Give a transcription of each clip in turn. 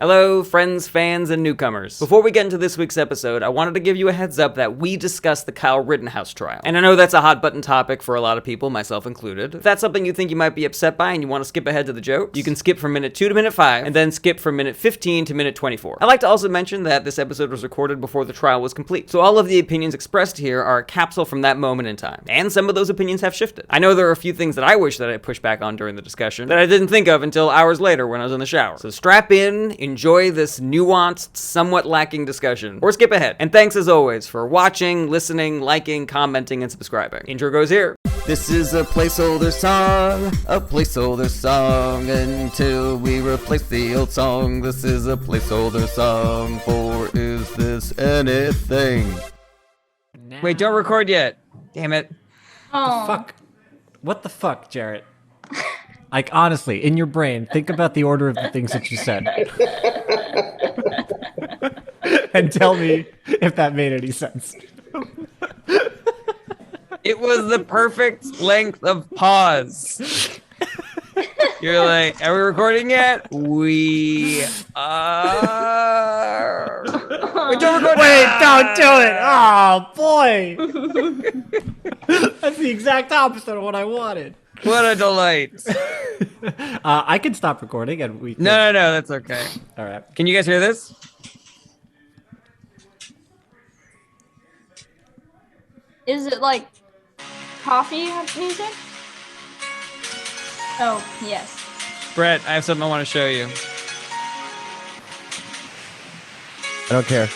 Hello, friends, fans, and newcomers. Before we get into this week's episode, I wanted to give you a heads up that we discussed the Kyle Rittenhouse trial. And I know that's a hot button topic for a lot of people, myself included. If that's something you think you might be upset by and you want to skip ahead to the jokes, you can skip from minute 2 to minute 5, and then skip from minute 15 to minute 24. I'd like to also mention that this episode was recorded before the trial was complete, so all of the opinions expressed here are a capsule from that moment in time. And some of those opinions have shifted. I know there are a few things that I wish that I pushed back on during the discussion that I didn't think of until hours later when I was in the shower. So strap in, enjoy this nuanced, somewhat lacking discussion, or skip ahead. And thanks as always for watching, listening, liking, commenting, and subscribing. Intro goes here. This is a placeholder song, until we replace the old song. This is a placeholder song for Is This Anything? Wait, don't record yet. Damn it. Oh. Fuck. What the fuck, Jarret? Like, honestly, in your brain, think about the order of the things that you said. And tell me if that made any sense. It was the perfect length of pause. You're like, are we recording yet? We are. Wait, don't record. Wait, don't do it! Oh, boy! That's the exact opposite of what I wanted. What a delight. I can stop recording and we can... No, that's okay. All right. Can you guys hear this? Is it like coffee music? Oh, yes. Brett, I have something I want to show you. I don't care.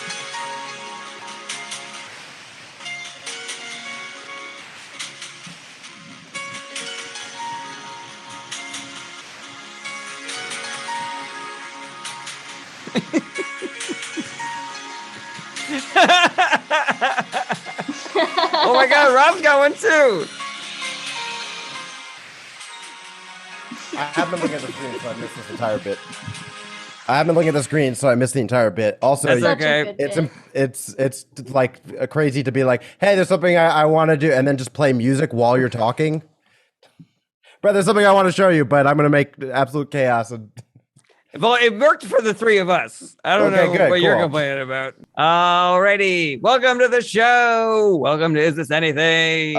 Oh my god, Rob's got one too! I have been looking at the screen, so I missed this entire bit. I have been looking at the screen, so I missed the entire bit. Also, That's Such okay. a good bit. it's like crazy to be like, hey, there's something I want to do, and then just play music while you're talking. But there's something I want to show you, but I'm gonna make absolute chaos. And Well, it worked for the three of us. I don't Okay, know good, what you're cool. complaining about. Alrighty, welcome to the show. Welcome to Is This Anything?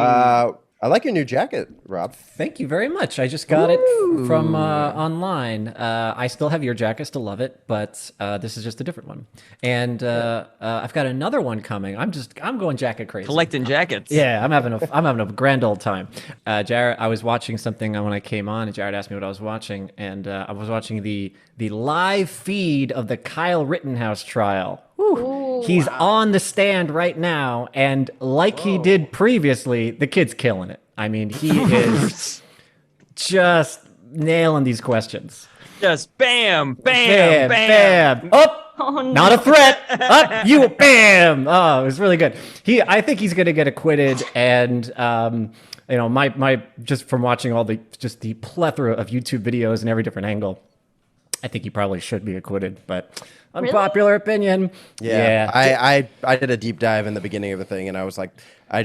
I like your new jacket, Rob. Thank you very much. I just got it from online. I still have your jacket, still love it, but this is just a different one. And I've got another one coming. I'm going jacket crazy. Collecting jackets. Yeah, I'm having a grand old time. Jarret, I was watching something when I came on, and Jarret asked me what I was watching, and I was watching the live feed of the Kyle Rittenhouse trial. Whew. He's on the stand right now, and like he did previously, the kid's killing it. I mean, he is just nailing these questions. Just bam, bam, bam. Up. Oh, no. Not a threat. Up, you, bam. Oh, it was really good. I think he's going to get acquitted. And, my just from watching all the plethora of YouTube videos and every different angle, I think he probably should be acquitted, but unpopular opinion. Yeah. I did a deep dive in the beginning of the thing, and I was like, I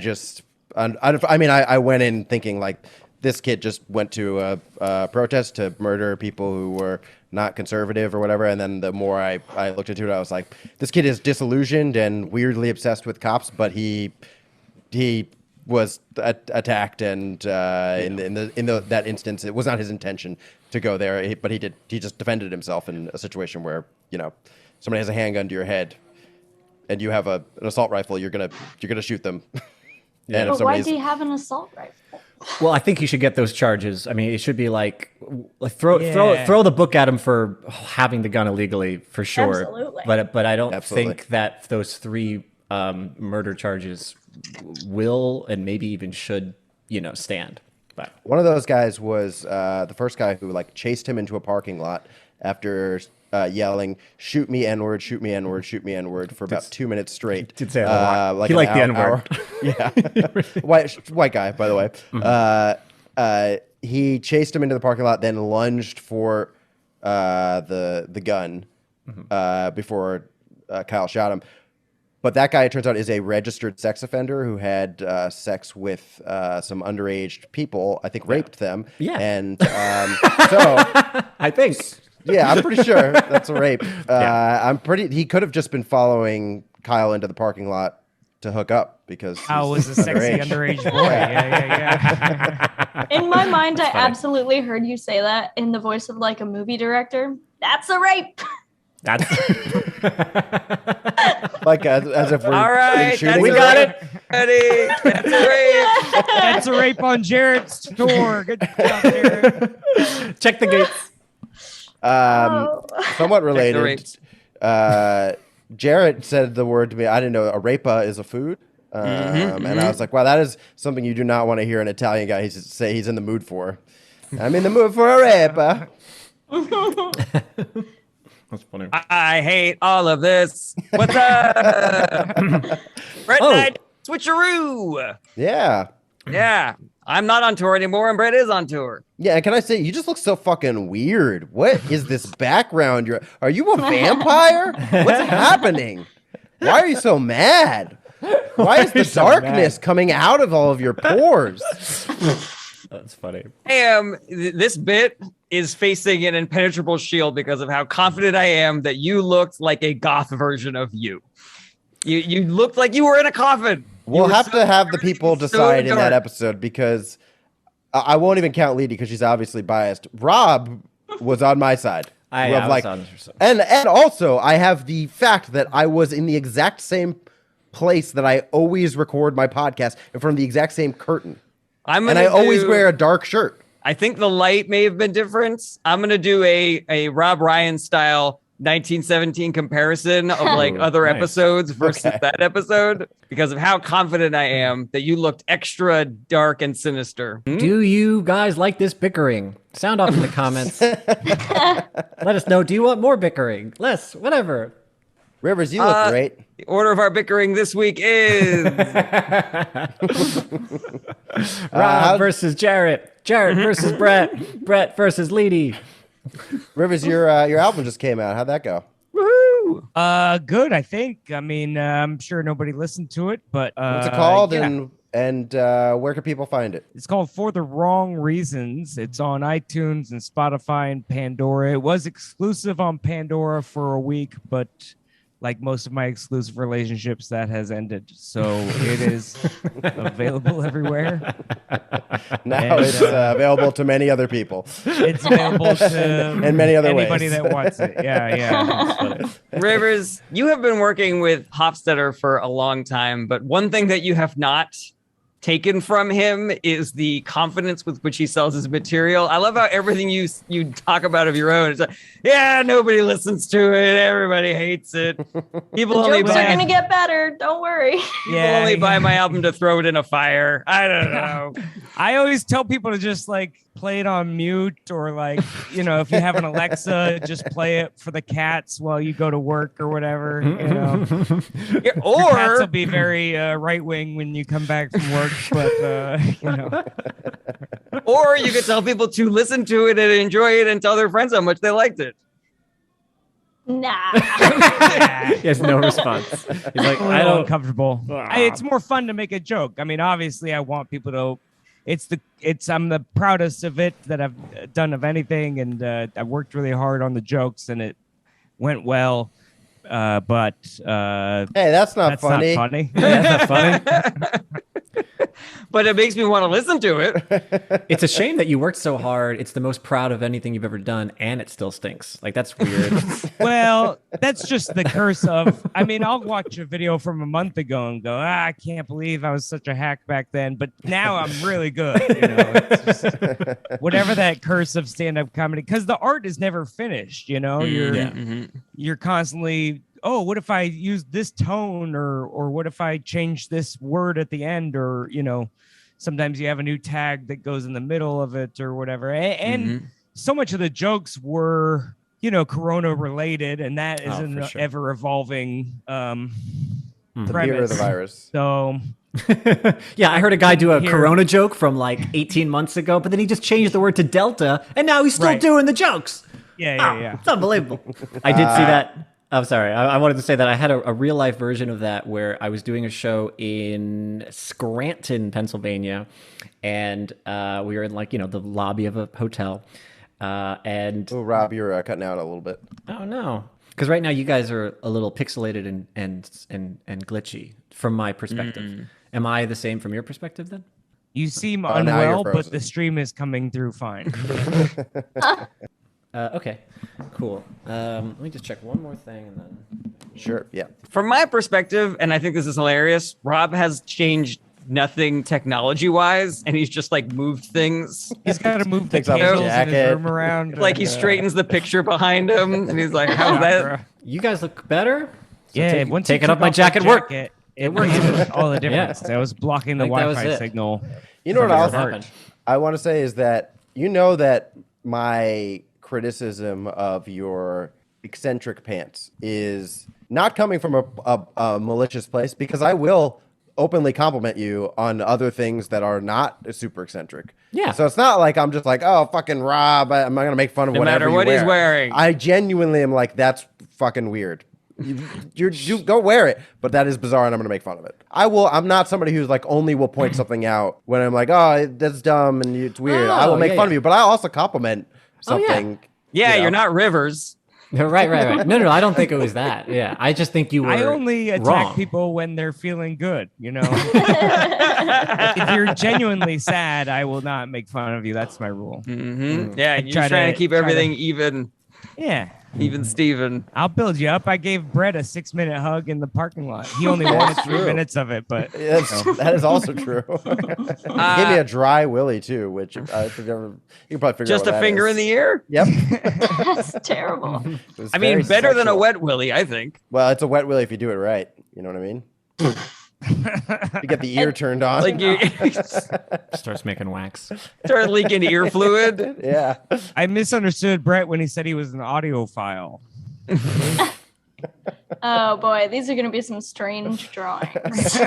went in thinking like, this kid just went to a protest to murder people who were not conservative or whatever. And then the more I looked into it, I was like, this kid is disillusioned and weirdly obsessed with cops, but he was attacked, and in that instance, it was not his intention to go there. But he just defended himself in a situation where somebody has a handgun to your head, and you have an assault rifle. You're gonna shoot them. Yeah. But why does he have an assault rifle? Well, I think he should get those charges. I mean, it should be like throw the book at him for having the gun illegally, for sure. Absolutely. But I don't Absolutely. think that those 3 murder charges will and maybe even should stand. But One of those guys was the first guy who chased him into a parking lot after yelling, "Shoot me N-word, shoot me N-word, shoot me N-word" for about 2 minutes straight. Did say it a lot. He an liked the N-word. Yeah. White guy, by the way. Mm-hmm. He chased him into the parking lot, then lunged for the gun before Kyle shot him. But that guy, it turns out, is a registered sex offender who had sex with some underage people. I think raped them. Yeah. And so I think. Yeah, I'm pretty sure that's a rape. He could have just been following Kyle into the parking lot to hook up because I was a sexy underage boy. Yeah. In my mind, I absolutely heard you say that in the voice of like a movie director. That's a rape. That's like as if we're All right, shooting. we the got rape. it. Ready? That's a rape. That's a rape on Jarret's tour. Good job, Jarret. check the gates. Somewhat the related. rapes. Jarret said the word to me. I didn't know arepa is a food. And I was like, wow, that is something you do not want to hear an Italian guy say he's in the mood for. I'm in the mood for arepa. That's funny. I hate all of this. What's up? Brett and I switcheroo. Yeah. Yeah. I'm not on tour anymore, and Brett is on tour. Yeah, and can I say, you just look so fucking weird. What is this background? Are you a vampire? What's happening? Why are you so mad? Why is the darkness coming out of all of your pores? That's funny. This bit is facing an impenetrable shield because of how confident I am that you looked like a goth version of you. You looked like you were in a coffin. We'll have to have the people decide in that dark. episode because I won't even count Leedy because she's obviously biased. Rob was on my side. I Of, was like, on- and also I have the fact that I was in the exact same place that I always record my podcast in front of the exact same curtain. And I always wear a dark shirt. I think the light may have been different. I'm going to do a Rob Ryan style 1917 comparison of like other nice. episodes versus Okay. that episode because of how confident I am that you looked extra dark and sinister. Do you guys like this bickering? Sound off in the comments. Let us know. Do you want more bickering? Less, whatever. Rivers, you look great. The order of our bickering this week is Rob versus Jarret. Jarret versus Brett. Brett versus Leedy. Rivers, your album just came out. How'd that go? woohoo. Good, I think. I mean, I'm sure nobody listened to it, but What's it called? yeah. And where can people find it? It's called For the Wrong Reasons. It's on iTunes and Spotify and Pandora. It was exclusive on Pandora for a week, but like most of my exclusive relationships, that has ended. So it is available everywhere. Now And, it's available to many other people. It's available to In many other anybody ways. that wants it. Yeah. Rivers, you have been working with Hofstetter for a long time, but one thing that you have not taken from him is the confidence with which he sells his material. I love how everything you talk about of your own, it's like, yeah, nobody listens to it. Everybody hates it. People only Jokes are buy, gonna get better. Don't worry. people only buy my album to throw it in a fire. I don't know. I always tell people to just like play it on mute or like, you know, if you have an Alexa, just play it for the cats while you go to work or whatever. You know, Yeah, your cats will or be very right wing when you come back from work, but you know, or you could tell people to listen to it and enjoy it and tell their friends how much they liked it. Nah. He has no response. He's like, a I little don't. uncomfortable. It's more fun to make a joke. I mean, obviously, I want people to. I'm the proudest of it that I've done of anything, and I worked really hard on the jokes, and it went well. But Hey, that's not that's funny. not funny. That's not funny. But it makes me want to listen to it. It's a shame that you worked so hard. It's the most proud of anything you've ever done, and it still stinks. Like, that's weird. Well, that's just the curse of. I mean, I'll watch a video from a month ago and go, I can't believe I was such a hack back then. But now I'm really good. You know, it's just, whatever that curse of stand-up comedy, because the art is never finished. You know, you're constantly. Oh, what if I use this tone, or what if I change this word at the end, or you know, sometimes you have a new tag that goes in the middle of it or whatever. And so much of the jokes were, you know, Corona related, and that is an for sure. ever evolving The fear of premise. the virus. So Yeah, I heard a guy do a Here. Corona joke from like 18 months ago, but then he just changed the word to Delta, and now he's still Right. doing the jokes. yeah. It's unbelievable. I did see that. I'm sorry. I wanted to say that I had a real life version of that where I was doing a show in Scranton, Pennsylvania, and we were in like, you know, the lobby of a hotel. And Oh, Rob, you're cutting out a little bit. oh no, because right now you guys are a little pixelated and glitchy from my perspective. Am I the same from your perspective then? You seem now you're unwell, but frozen. the stream is coming through fine. Okay, cool. Let me just check one more thing and then. Sure. Yeah. From my perspective, and I think this is hilarious, Rob has changed nothing technology-wise, and he's just like moved things. He's got to move the Takes off his cables in his jacket. room around. Like he straightens the picture behind him, and he's like, "How's that?" You guys look better. So Yeah, once you taking took off my the jacket worked. It made all the difference. Yeah. I was blocking the I think that was Wi-Fi it. signal. You know what from your else heart. I want to say is that you know that my criticism of your eccentric pants is not coming from a malicious place, because I will openly compliment you on other things that are not super eccentric. Yeah. So it's not like I'm just like, oh, fucking Rob, I'm not going to make fun of No whatever matter you what wear. he's wearing. I genuinely am like, that's fucking weird. You go wear it, but that is bizarre, and I'm gonna make fun of it. I'm not somebody who's like only will point something out when I'm like, oh, that's dumb and it's weird. I will make fun of you, but I also compliment something. Yeah, you know. you're not Rivers. Right. No, I don't think it was that. Yeah, I just think you were. I only attack wrong. people when they're feeling good, you know? If you're genuinely sad, I will not make fun of you. That's my rule. Yeah, you're Try trying to- to keep try to- everything even Yeah. Steven. I'll build you up. I gave Brett a 6-minute hug in the parking lot. He only wanted 3 minutes of it, but That is also true. He gave me a dry willy too, which I forget. You can probably figure Just out a what finger that in is. the ear? Yep. That's terrible. It was I mean, very better than a sexual. wet willy, I think. Well, it's a wet willy if you do it right. You know what I mean? You get the ear turned on. Like you Starts making wax. start leaking ear fluid. Yeah. I misunderstood Brett when he said he was an audiophile. Oh boy, these are going to be some strange drawings.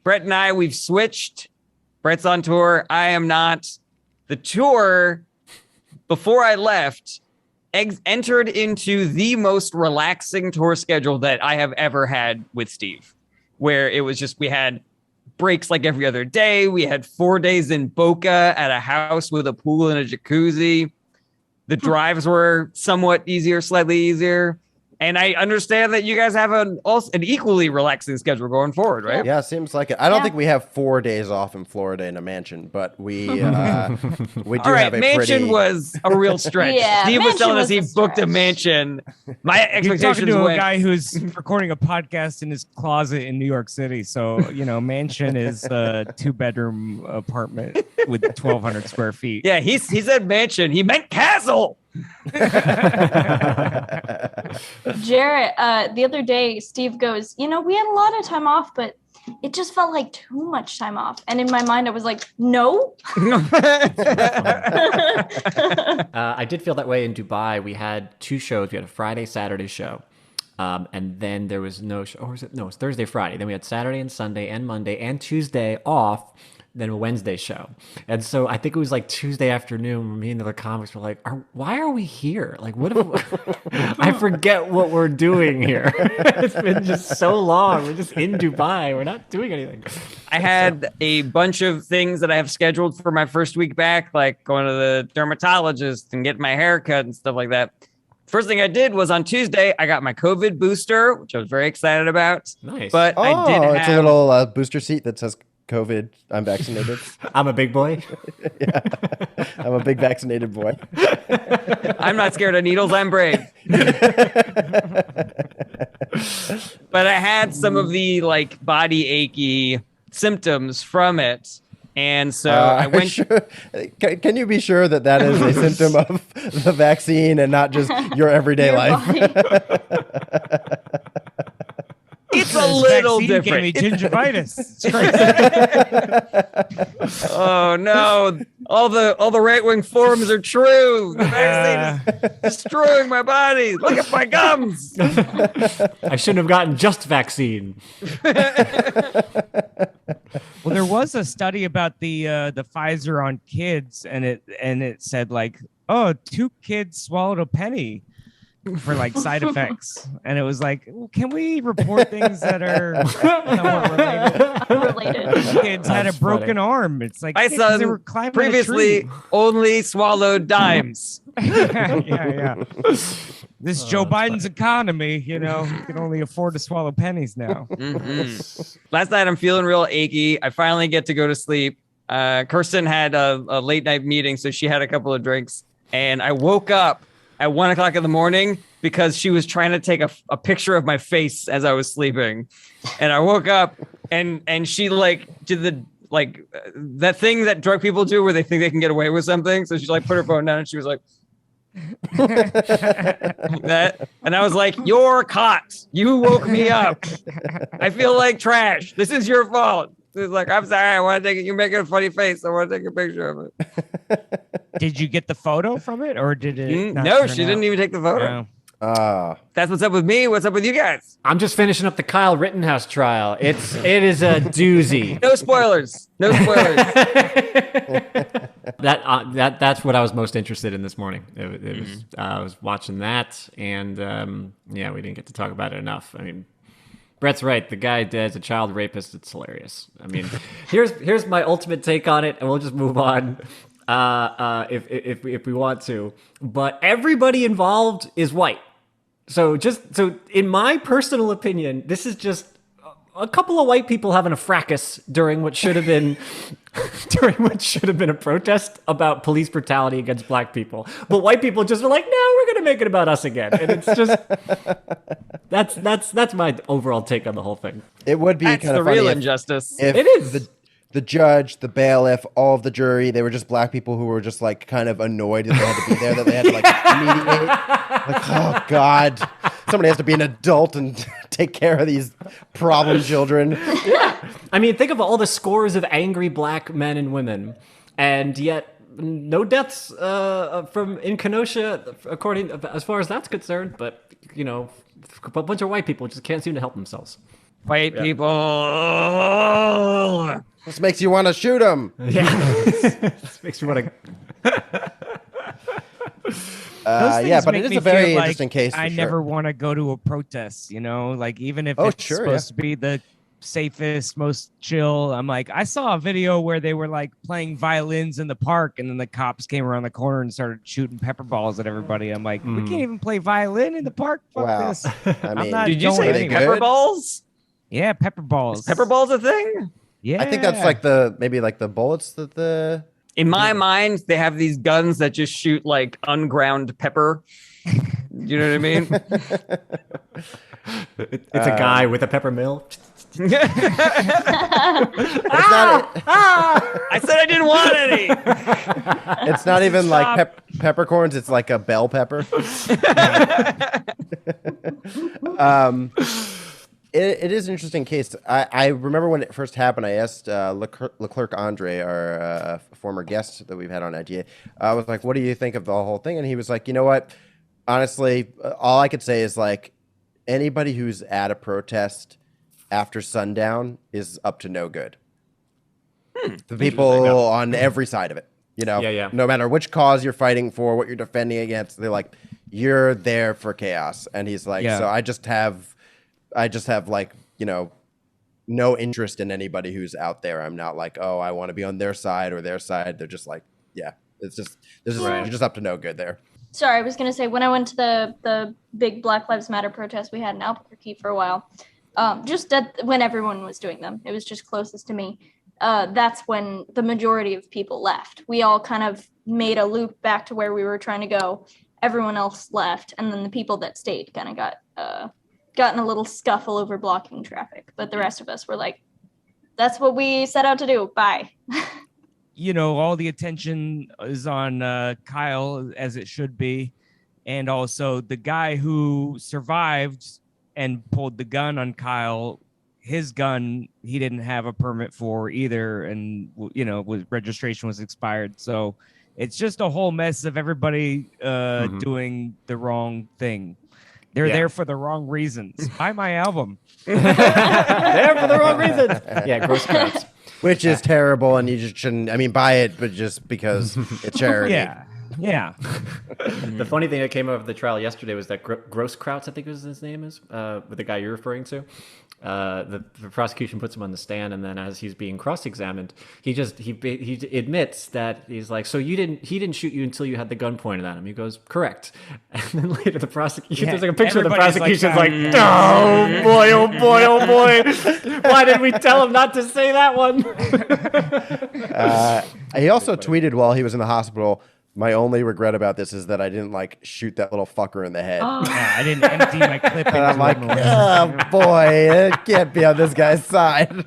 Brett and I, we've switched. Brett's on tour. I am not. The tour, before I left, entered into the most relaxing tour schedule that I have ever had with Steve, where it was just, we had breaks like every other day. We had 4 days in Boca at a house with a pool and a jacuzzi. The drives were somewhat easier, slightly easier. And I understand that you guys have an equally relaxing schedule going forward, right? Yeah, seems like it. I don't Yeah. think we have 4 days off in Florida in a mansion, but we we do All right, have a mansion pretty. was a real stretch. Yeah, Steve was mansion telling us was he a booked a stretch. mansion. My You're talking expectations to a went. guy who's recording a podcast in his closet in New York City. So, you know, mansion is a 2-bedroom apartment with 1,200 square feet. Yeah, he said mansion. He meant castle. Jarret, the other day, Steve goes, we had a lot of time off, but it just felt like too much time off. And in my mind, I was like, no. I did feel that way in Dubai. We had 2 shows. We had a Friday, Saturday show. And then there was no show. Or was it? No, it was Thursday, Friday. Then we had Saturday and Sunday and Monday and Tuesday off. Then a Wednesday show. And so I think it was like Tuesday afternoon, me and the other comics were like, why are we here? Like, what if I forget what we're doing here? It's been just so long. We're just in Dubai. We're not doing anything. I had a bunch of things that I have scheduled for my first week back, like going to the dermatologist and getting my hair cut and stuff like that. First thing I did was on Tuesday, I got my COVID booster, which I was very excited about. Nice. But I did have... It's a little booster seat that says COVID, I'm vaccinated. I'm a big boy. Yeah. I'm a big vaccinated boy. I'm not scared of needles. I'm brave. But I had some of the like body achy symptoms from it. And so I went. Can you be sure that that is a symptom of the vaccine and not just your everyday Your life? body. It's a This little vaccine different. Gave me gingivitis. It's crazy. Oh no! All the right wing forums are true. The vaccine is destroying my body. Look at my gums. I shouldn't have gotten just vaccine. Well, there was a study about the Pfizer on kids, and it said like, oh, 2 kids swallowed a penny for like side effects, and it was like, well, can we report things that are somewhat related? vaccinated. Kids had a That's broken funny. arm. It's like My yeah, 'cause they son were climbing a previously tree. only swallowed dimes. yeah. This Joe Biden's economy, you can only afford to swallow pennies now. Last night I'm feeling real achy. I finally get to go to sleep. Kirsten had a late night meeting, so she had a couple of drinks, and I woke up at 1 o'clock in the morning because she was trying to take a picture of my face as I was sleeping, and I woke up and she did the that thing that drug people do where they think they can get away with something. So she put her phone down and she was like that, and I was like, "You're caught. You woke me up. I feel like trash. This is your fault." She's like, "I'm sorry. I want to take it. You're making a funny face. I want to take a picture of it." Did you get the photo from it, or did it? Not No, turn she didn't out? even take the photo. No. That's what's up with me. What's up with you guys? I'm just finishing up the Kyle Rittenhouse trial. It is a doozy. No spoilers. No spoilers. That's what I was most interested in this morning. It was I was watching that, and we didn't get to talk about it enough. I mean, Brett's right. The guy as a child rapist, it's hilarious. I mean, here's my ultimate take on it, and we'll just move on if we want to. But everybody involved is white. So in my personal opinion, this is just a couple of white people having a fracas during what should have been a protest about police brutality against black people. But white people just are like, no, we're going to make it about us again. And it's just that's my overall take on the whole thing. It would be That's kind the of funny real if injustice. If It is. the judge, the bailiff, all of the jury, they were just black people who were just kind of annoyed that they had to be there, that they had to mediate. Oh God, somebody has to be an adult and take care of these problem children. Yeah. I mean, think of all the scores of angry black men and women, and yet no deaths in Kenosha, as far as that's concerned. But a bunch of white people just can't seem to help themselves. White people. This makes you want to shoot them. Yeah, this makes me want to. But it is a very interesting case. I never want to go to a protest, even if it's sure, supposed to be the safest, most chill. I'm like, I saw a video where they were playing violins in the park, and then the cops came around the corner and started shooting pepper balls at everybody. I'm like, we can't even play violin in the park. Fuck Wow. this. I mean, Did you say they pepper good? balls? Yeah, pepper balls. Is pepper balls a thing? Yeah, I think that's maybe the bullets that the. In my mind, they have these guns that just shoot unground pepper. You know what I mean? It's a guy with a pepper mill. It's not, I said I didn't want any. it's not even peppercorns. It's like a bell pepper. It is an interesting case. I remember when it first happened, I asked Leclerc Andre, our former guest that we've had on IGA, I was like, what do you think of the whole thing? And he was like, you know what? Honestly, all I could say is anybody who's at a protest after sundown is up to no good. The people on every side of it, Yeah. no matter which cause you're fighting for, what you're defending against, they're like, you're there for chaos. And he's like, so I just have no interest in anybody who's out there. I'm not I want to be on their side or their side. They're just you're just up to no good there. Sorry, I was going to say, when I went to the big Black Lives Matter protest we had in Albuquerque for a while, when everyone was doing them, it was just closest to me. That's when the majority of people left. We all kind of made a loop back to where we were trying to go. Everyone else left. And then the people that stayed kind of got in a little scuffle over blocking traffic. But the rest of us were like, that's what we set out to do. Bye. All the attention is on Kyle, as it should be. And also the guy who survived and pulled the gun on Kyle, his gun, he didn't have a permit for either. And, registration was expired. So it's just a whole mess of everybody doing the wrong thing. They're there for the wrong reasons. Buy my album. There for the wrong reasons. Yeah, gross cuts. Which is terrible, and you just shouldn't. I mean, buy it, but just because it's charity. Yeah. Yeah. The funny thing that came out of the trial yesterday was that Grosskreutz, I think his name is, the guy you're referring to. The prosecution puts him on the stand, and then as he's being cross-examined, he admits that he's like, so he didn't shoot you until you had the gun pointed at him. He goes, correct. And then later the prosecution, there's like a picture of the prosecution's like, oh boy, oh boy, oh boy. Why did we tell him not to say that one? He also tweeted while he was in the hospital, my only regret about this is that I didn't like shoot that little fucker in the head. Yeah, I didn't empty my clip. And I'm like, oh boy, it can't be on this guy's side.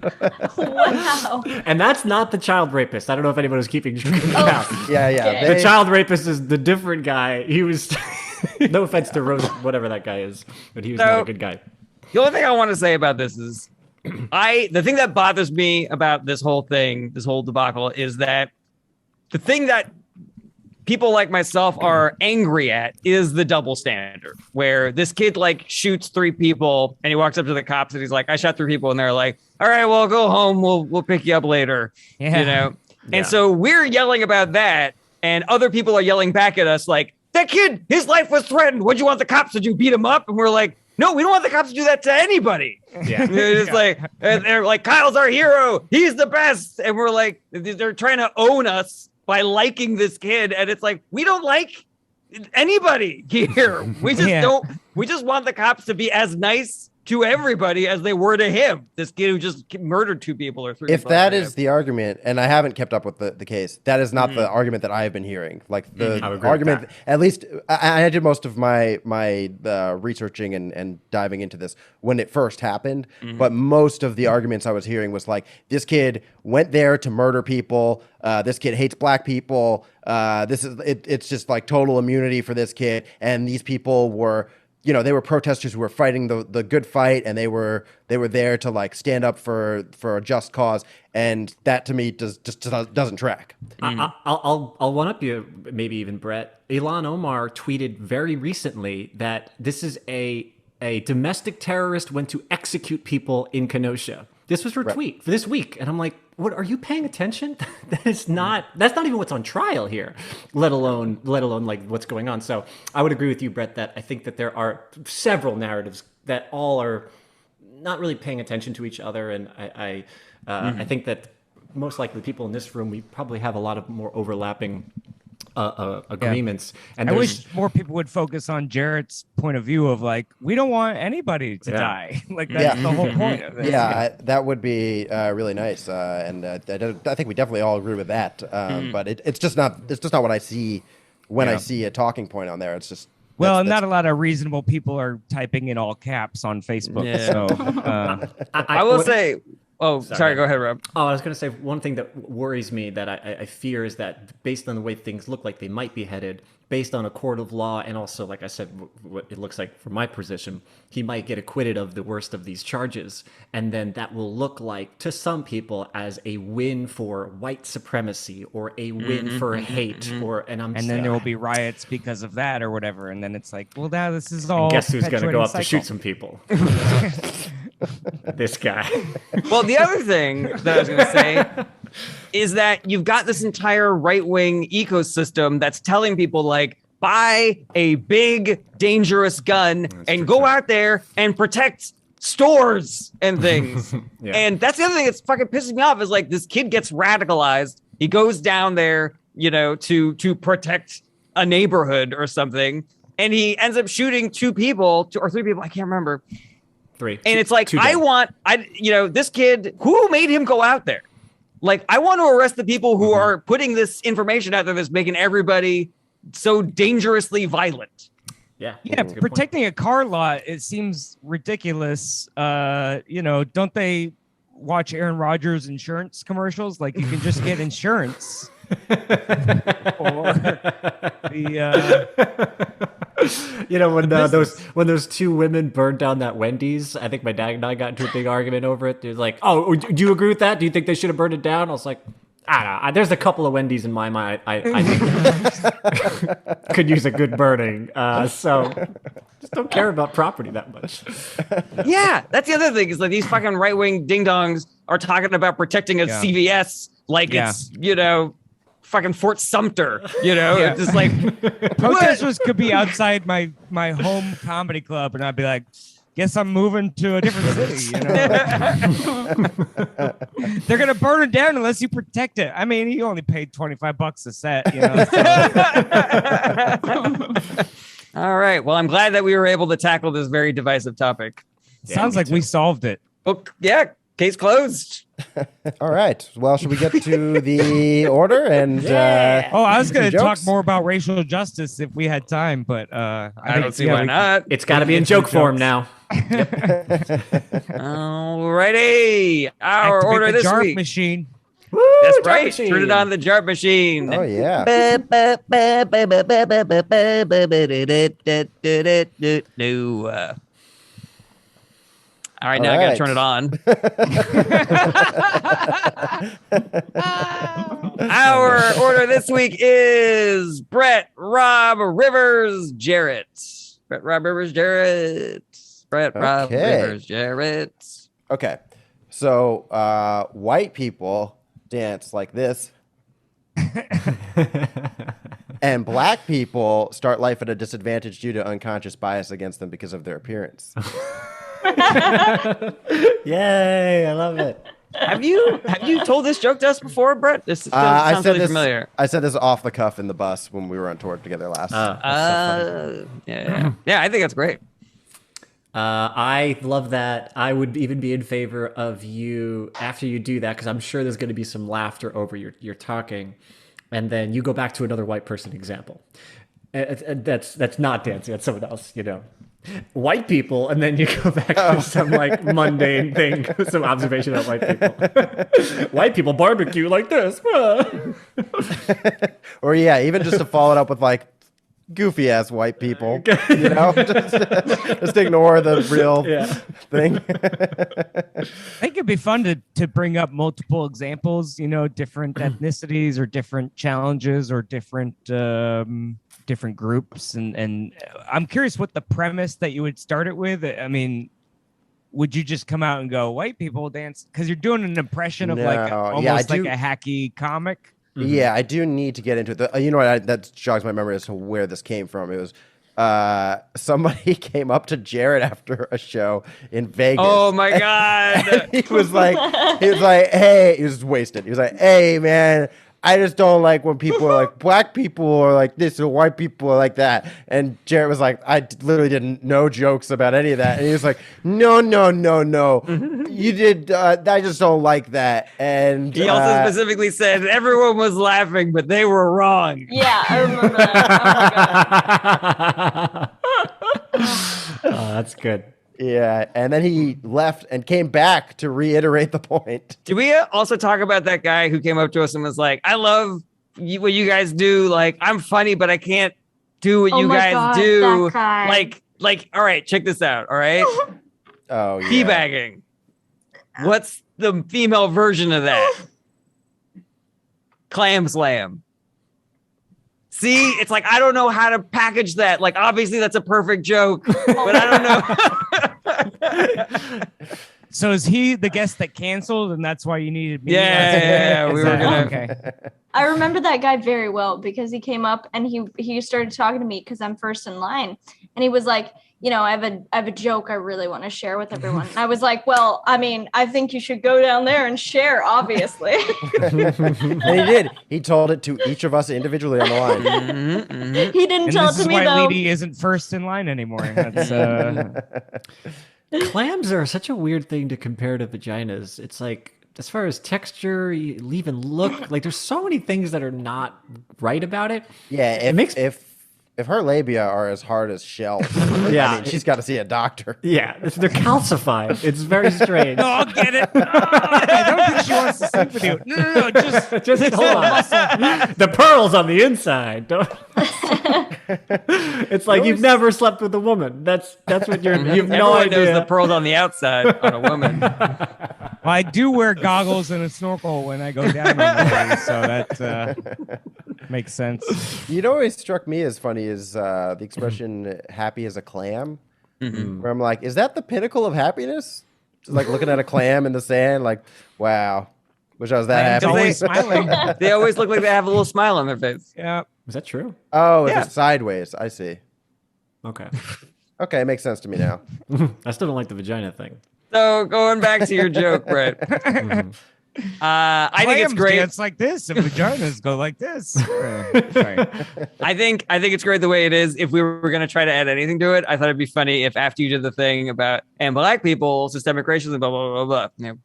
Wow. And that's not the child rapist. I don't know if anyone was keeping count. Yeah. Okay. The child rapist is the different guy. He was, no offense to Rose, whatever that guy is, but he was not a good guy. The only thing I want to say about this is, the thing that bothers me about this whole thing, this whole debacle, is that the thing that people like myself are angry at is the double standard, where this kid like shoots 3 people and he walks up to the cops and he's like, I shot 3 people, and they're like, all right, well, go home, we'll pick you up later. Yeah. You know? And so we're yelling about that, and other people are yelling back at us like, that kid, his life was threatened, what'd you want the cops to do, beat him up? And we're like, no, we don't want the cops to do that to anybody. Yeah. It's like, they're like, Kyle's our hero, he's the best, and we're like, they're trying to own us by liking this kid, and it's like, we don't like anybody here. We just don't. We just want the cops to be as nice to everybody as they were to him, this kid who just murdered 2 people or 3 If people. that is the argument, and I haven't kept up with the case, that is not the argument that I have been hearing. Like the argument, at least I did most of my researching and diving into this when it first happened. But most of the arguments I was hearing was like, this kid went there to murder people. This kid hates black people. It's just like total immunity for this kid. And these people were, you know, they were protesters who were fighting the good fight, and they were there to like stand up for a just cause, and that to me doesn't track. I'll one up you, maybe even Brett. Ilhan Omar tweeted very recently that this is a domestic terrorist went to execute people in Kenosha. This was her tweet for this week, and I'm like, what, are you paying attention? That's not even what's on trial here, let alone like what's going on. So I would agree with you, Brett, that I think that there are several narratives that all are not really paying attention to each other, and I think that most likely people in this room, we probably have a lot of more overlapping agreements. And I wish more people would focus on Jarret's point of view of like, we don't want anybody to die. Like that's the whole point of it. Yeah, that would be really nice, and I think we definitely all agree with that. But it's just not what I see when I see a talking point on there. It's just not a lot of reasonable people are typing in all caps on Facebook. Yeah. So I will say. Oh, sorry. Go ahead, Rob. Oh, I was going to say one thing that worries me that I fear is that based on the way things look like they might be headed, based on a court of law, and also, like I said, what it looks like from my position, he might get acquitted of the worst of these charges. And then that will look like, to some people, as a win for white supremacy or a win for hate. And then there will be riots because of that or whatever. And then it's like, well, now this is all. And guess who's going to go up cycle. to shoot some people? This guy. Well, the other thing that I was going to say is that you've got this entire right-wing ecosystem that's telling people like, buy a big, dangerous gun and go out there and protect stores and things. And that's the other thing that's fucking pissing me off is like this kid gets radicalized. He goes down there, you know, to protect a neighborhood or something. And he ends up shooting 2 people, 2 or 3 people. I can't remember. 3. And it's like, this kid, who made him go out there? Like, I want to arrest the people who are putting this information out there that's making everybody so dangerously violent. Yeah, protecting a car lot, it seems ridiculous. Don't they watch Aaron Rodgers insurance commercials? Like, you can just get insurance. Or when those 2 women burned down that Wendy's, I think my dad and I got into a big argument over it. He was like, "Oh, do you agree with that? Do you think they should have burned it down?" I was like, "I don't know. There's a couple of Wendy's in my mind. I think could use a good burning. So just don't care about property that much." Yeah, that's the other thing is like these fucking right-wing ding-dongs are talking about protecting a CVS like it's, fucking Fort Sumter, you know? Yeah. Just like, Protesters could be outside my home comedy club, and I'd be like, guess I'm moving to a different city. You know, they're gonna burn it down unless you protect it. I mean, you only paid $25 a set. You know. So. All right. Well, I'm glad that we were able to tackle this very divisive topic. Sounds like we solved it. Well, yeah, case closed. All right. Well, should we get to the order? And Oh, I was going to talk jokes? more about racial justice if we had time, but I don't see why not. It's got to be in joke form now. Alrighty. Our Activate order the this Jarret week. machine. That's Jarret right. machine. Turn it on the Jarret machine. Oh yeah. No. All right, now I gotta right. turn it on. Our order this week is Brett, Rob, Rivers, Jarret. Brett, Rob, Rivers, Jarret. Brett, Rob, Okay. Rivers, Jarret. Okay. So white people dance like this, and black people start life at a disadvantage due to unconscious bias against them because of their appearance. Yay! I love it. Have you told this joke to us before, Brett? This sounds really familiar. I said this off the cuff in the bus when we were on tour together last. Yeah, I think that's great. I love that. I would even be in favor of you after you do that, because I'm sure there's going to be some laughter over your talking, and then you go back to another white person example. That's not dancing. That's someone else. You know, white people, and then you go back to some like mundane thing, some observation about white people. White people barbecue like this. Or yeah, even just to follow it up with like goofy ass white people, you know, just ignore the real thing. I think it'd be fun to bring up multiple examples, you know, different ethnicities or different challenges or different groups. And I'm curious what the premise that you would start it with. I mean, would you just come out and go, white people dance? Because you're doing an impression of like almost like a hacky comic. Yeah, I do need to get into it. You know what? That jogs my memory as to where this came from. It was somebody came up to Jarret after a show in Vegas. Oh my god! He was like, hey, he was wasted. He was like, hey, man, I just don't like when people are like black people are like this or white people are like that. And Jarret was like, I literally didn't know jokes about any of that. And he was like, no. You did. I just don't like that. And He also specifically said everyone was laughing, but they were wrong. Yeah, I remember that. Oh, that's good. yeah. And then he left and came back to reiterate the point. Did we also talk about that guy who came up to us and was like, I love what you guys do. Like, I'm funny, but I can't do what Oh you my guys God, do. that guy. Like, all right, check this out. All right. Oh, yeah. Teabagging. What's the female version of that? Clam slam. See, it's like, I don't know how to package that. Like, obviously that's a perfect joke, but I don't know. So is he the guest that canceled, and that's why you needed me? Yeah, we were gonna. Okay. I remember that guy very well because he came up and he started talking to me because I'm first in line, and he was like, you know, I have a joke I really want to share with everyone. And I was like, well, I mean, I think you should go down there and share, obviously. And he did. He told it to each of us individually on the line. He didn't And tell this it is to me why though. Leedy isn't first in line anymore. That's Clams are such a weird thing to compare to vaginas. It's like, as far as texture, even look, like there's so many things that are not right about it. Yeah, It makes- if her labia are as hard as shells, Yeah. I mean, she's got to see a doctor. Yeah, they're calcified. It's very strange. no, I'll get it. I don't think she wants to sleep with you. No, just Just hold on. The pearls on the inside. Don't... It's like you've never slept with a woman. That's what you're. You have no Everyone idea. knows the pearls on the outside on a woman. Well, I do wear goggles and a snorkel when I go down on the way, so that makes sense. You know what always struck me as funny is the expression "happy as a clam," where I'm like, is that the pinnacle of happiness? Just like looking at a clam in the sand, like, wow, Wish I was that Ryan's happy. always smiling. They always look like they have a little smile on their face. Yeah. Is that true? Oh, Yeah. it's sideways. I see. Okay. Okay, it makes sense to me now. I still don't like the vagina thing. So going back to your joke, Brett. I think it's Clams great. dance like this, and vaginas go like this. Sorry. I think it's great the way it is. If we were going to try to add anything to it, I thought it'd be funny if after you did the thing about and black people, systemic racism, blah blah blah blah. You know,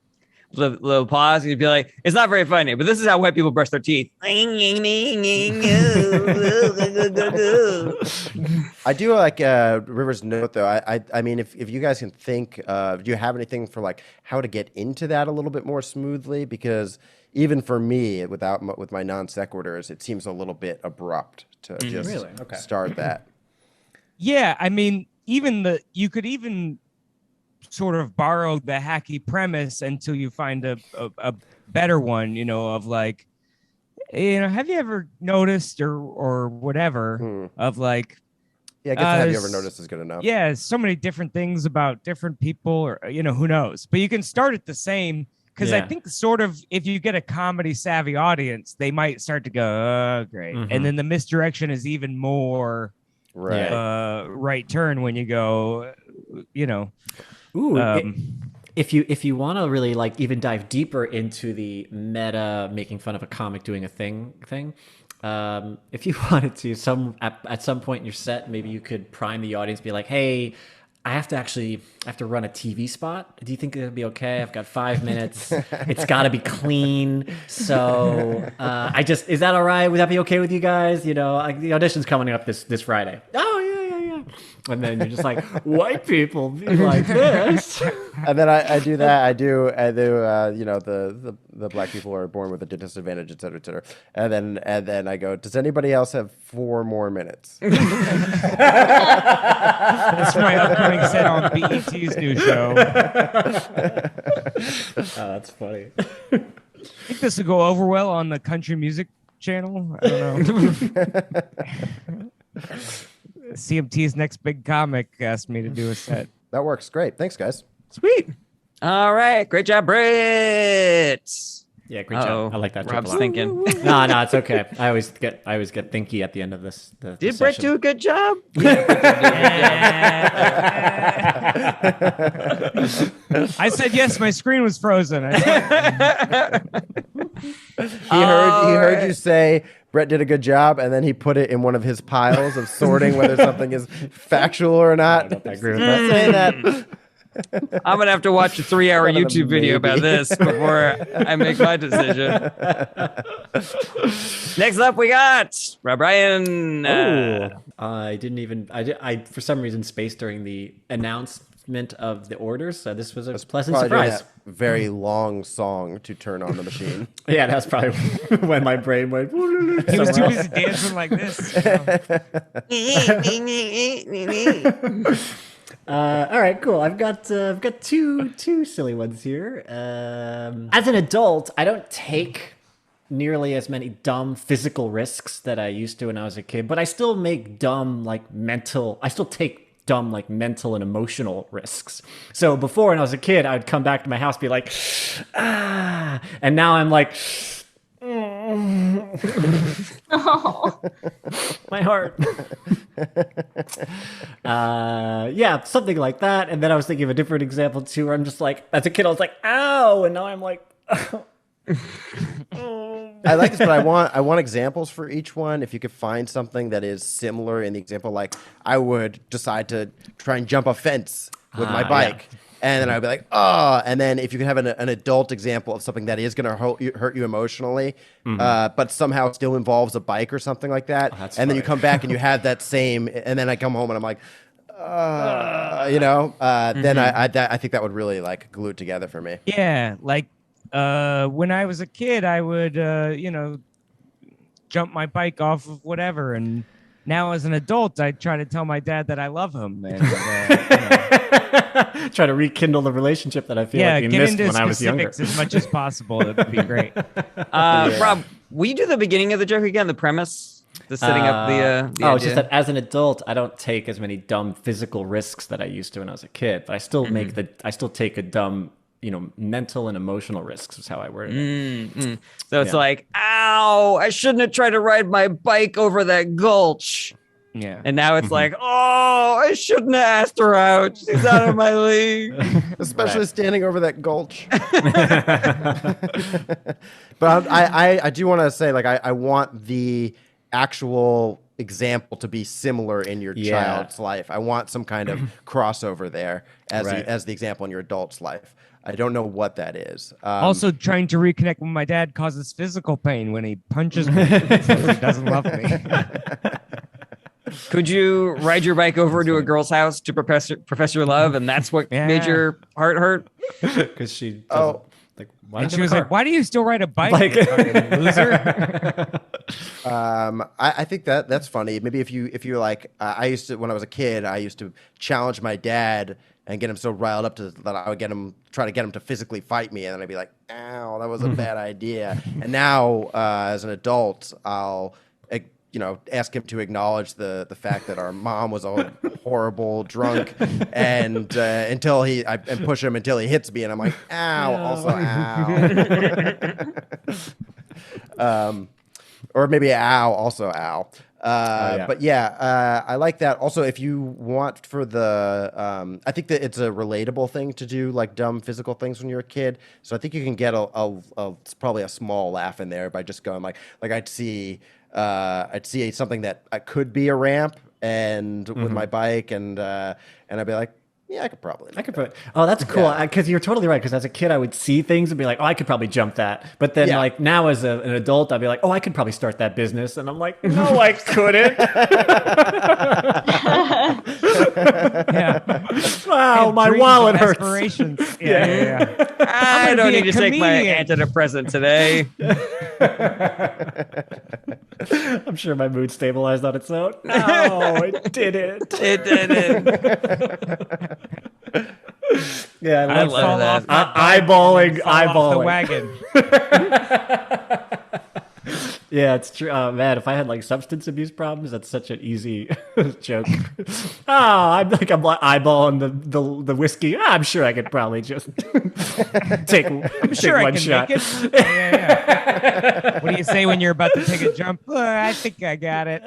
little pause, and you'd be like, "It's not very funny, but this is how white people brush their teeth." I do like River's note though. I mean, if you guys can think, do you have anything for like how to get into that a little bit more smoothly? Because even for me, with my non sequiturs, it seems a little bit abrupt to just Really? Okay. start that. Yeah, I mean, you could even sort of borrow the hacky premise until you find a better one, of like, have you ever noticed or whatever of like, Yeah, I guess have you ever noticed is good enough. yeah, so many different things about different people or, who knows, but you can start at the same. Because I think sort of if you get a comedy savvy audience, they might start to go, oh, great. And then the misdirection is even more right turn when you go, Ooh, if you want to really like even dive deeper into the meta making fun of a comic doing a thing, if you wanted to, at some point in your set, maybe you could prime the audience, be like, hey, I have to run a TV spot. Do you think it'll be okay? I've got 5 minutes. It's got to be clean. So is that all right? Would that be okay with you guys? The audition's coming up this Friday. Oh, yeah. And then you're just like, white people be like this. And then I do that. I do the black people are born with a disadvantage, et cetera, et cetera. And then I go, does anybody else have 4 more minutes? That's my upcoming set on BET's new show. Oh, that's funny. I think this will go over well on the country music channel. I don't know. CMT's next big comic asked me to do a set. That works. Great. Thanks, guys. Sweet. All right, great job, Brett. Yeah, great job. I like that. Rob's joke a lot. thinking. No, it's okay. I always get thinky at the end of this. Did Brett do a good job? I said yes. My screen was frozen. He heard you say Brett did a good job, and then he put it in one of his piles of sorting whether something is factual or not. I agree with that. Say that. I'm gonna have to watch a 3-hour One of YouTube them, video maybe. about this before I make my decision. Next up, we got Brian. I for some reason spaced during the announcement of the orders, so this was a pleasant Probably doing surprise. that very long song to turn on the machine. Yeah, that's probably when my brain went. He was too busy dancing like this. All right, cool. I've got two silly ones here. As an adult, I don't take nearly as many dumb physical risks that I used to when I was a kid, but I still make I still take dumb like mental and emotional risks. So before, when I was a kid, I'd come back to my house, be like, and now I'm like. Oh. My heart. Yeah, something like that. And then I was thinking of a different example too, where I'm just like, as a kid, I was like, ow, and now I'm like, I like this, but I want examples for each one. If you could find something that is similar in the example, like I would decide to try and jump a fence with my bike. Yeah. And then I'd be like, oh. And then if you could have an adult example of something that is going to hurt you emotionally, but somehow still involves a bike or something like that. Oh, that's and then you funny. come back and you have that same, and then I come home and I'm like, then I think that would really like glue it together for me. Yeah, like when I was a kid, I would, jump my bike off of whatever. And now as an adult, I try to tell my dad that I love him. And, try to rekindle the relationship that I feel like we get missed into when I was younger. specifics as much as possible. It would be great. Rob, will you do the beginning of the joke again? The premise, the setting up the it's idea? just that as an adult, I don't take as many dumb physical risks that I used to when I was a kid, but I still I still take a dumb, mental and emotional risks is how I worded it. So it's like, ow, I shouldn't have tried to ride my bike over that gulch. Yeah. And now it's like, oh, I shouldn't have asked her out. She's out of my league. Especially standing over that gulch. But I do want to say, like, I want the actual example to be similar in your child's life. I want some kind of crossover there as the example in your adult's life. I don't know what that is. Also, trying to reconnect with my dad causes physical pain when he punches me. So he doesn't love me. Could you ride your bike over to a girl's house to profess your love, and that's what made your heart hurt? Because she doesn't, why and she was like, "Why do you still ride a bike, you fucking loser?" I think that's funny. Maybe if you like, I used to, when I was a kid, I used to challenge my dad and get him so riled up that I would try to get him to physically fight me, and then I'd be like, "Ow, that was a bad idea." And now, as an adult, I'll ask him to acknowledge the fact that our mom was a horrible drunk, and push him until he hits me, and I'm like, ow, also ow. Or maybe ow, also ow. But I like that. Also, if you want for the, I think that it's a relatable thing to do, like dumb physical things when you're a kid. So I think you can get probably a small laugh in there by just going like I'd see something that could be a ramp and with my bike and I'd be like, yeah, I could probably. Oh, that's cool. Because you're totally right. Because as a kid, I would see things and be like, oh, I could probably jump that. But then, like now as an adult, I'd be like, oh, I could probably start that business. And I'm like, no, I couldn't. Wow, my wallet hurts. Aspirations. I don't need to take my antidepressant today. I'm sure my mood stabilized on its own. No, it didn't. It didn't. Yeah, I love that. Eyeballing the wagon. Yeah, it's true. Oh, man, if I had like substance abuse problems, that's such an easy joke. I'm eyeballing the whiskey. I'm sure I could probably just take one shot. Make it. What do you say when you're about to take a jump? I think I got it.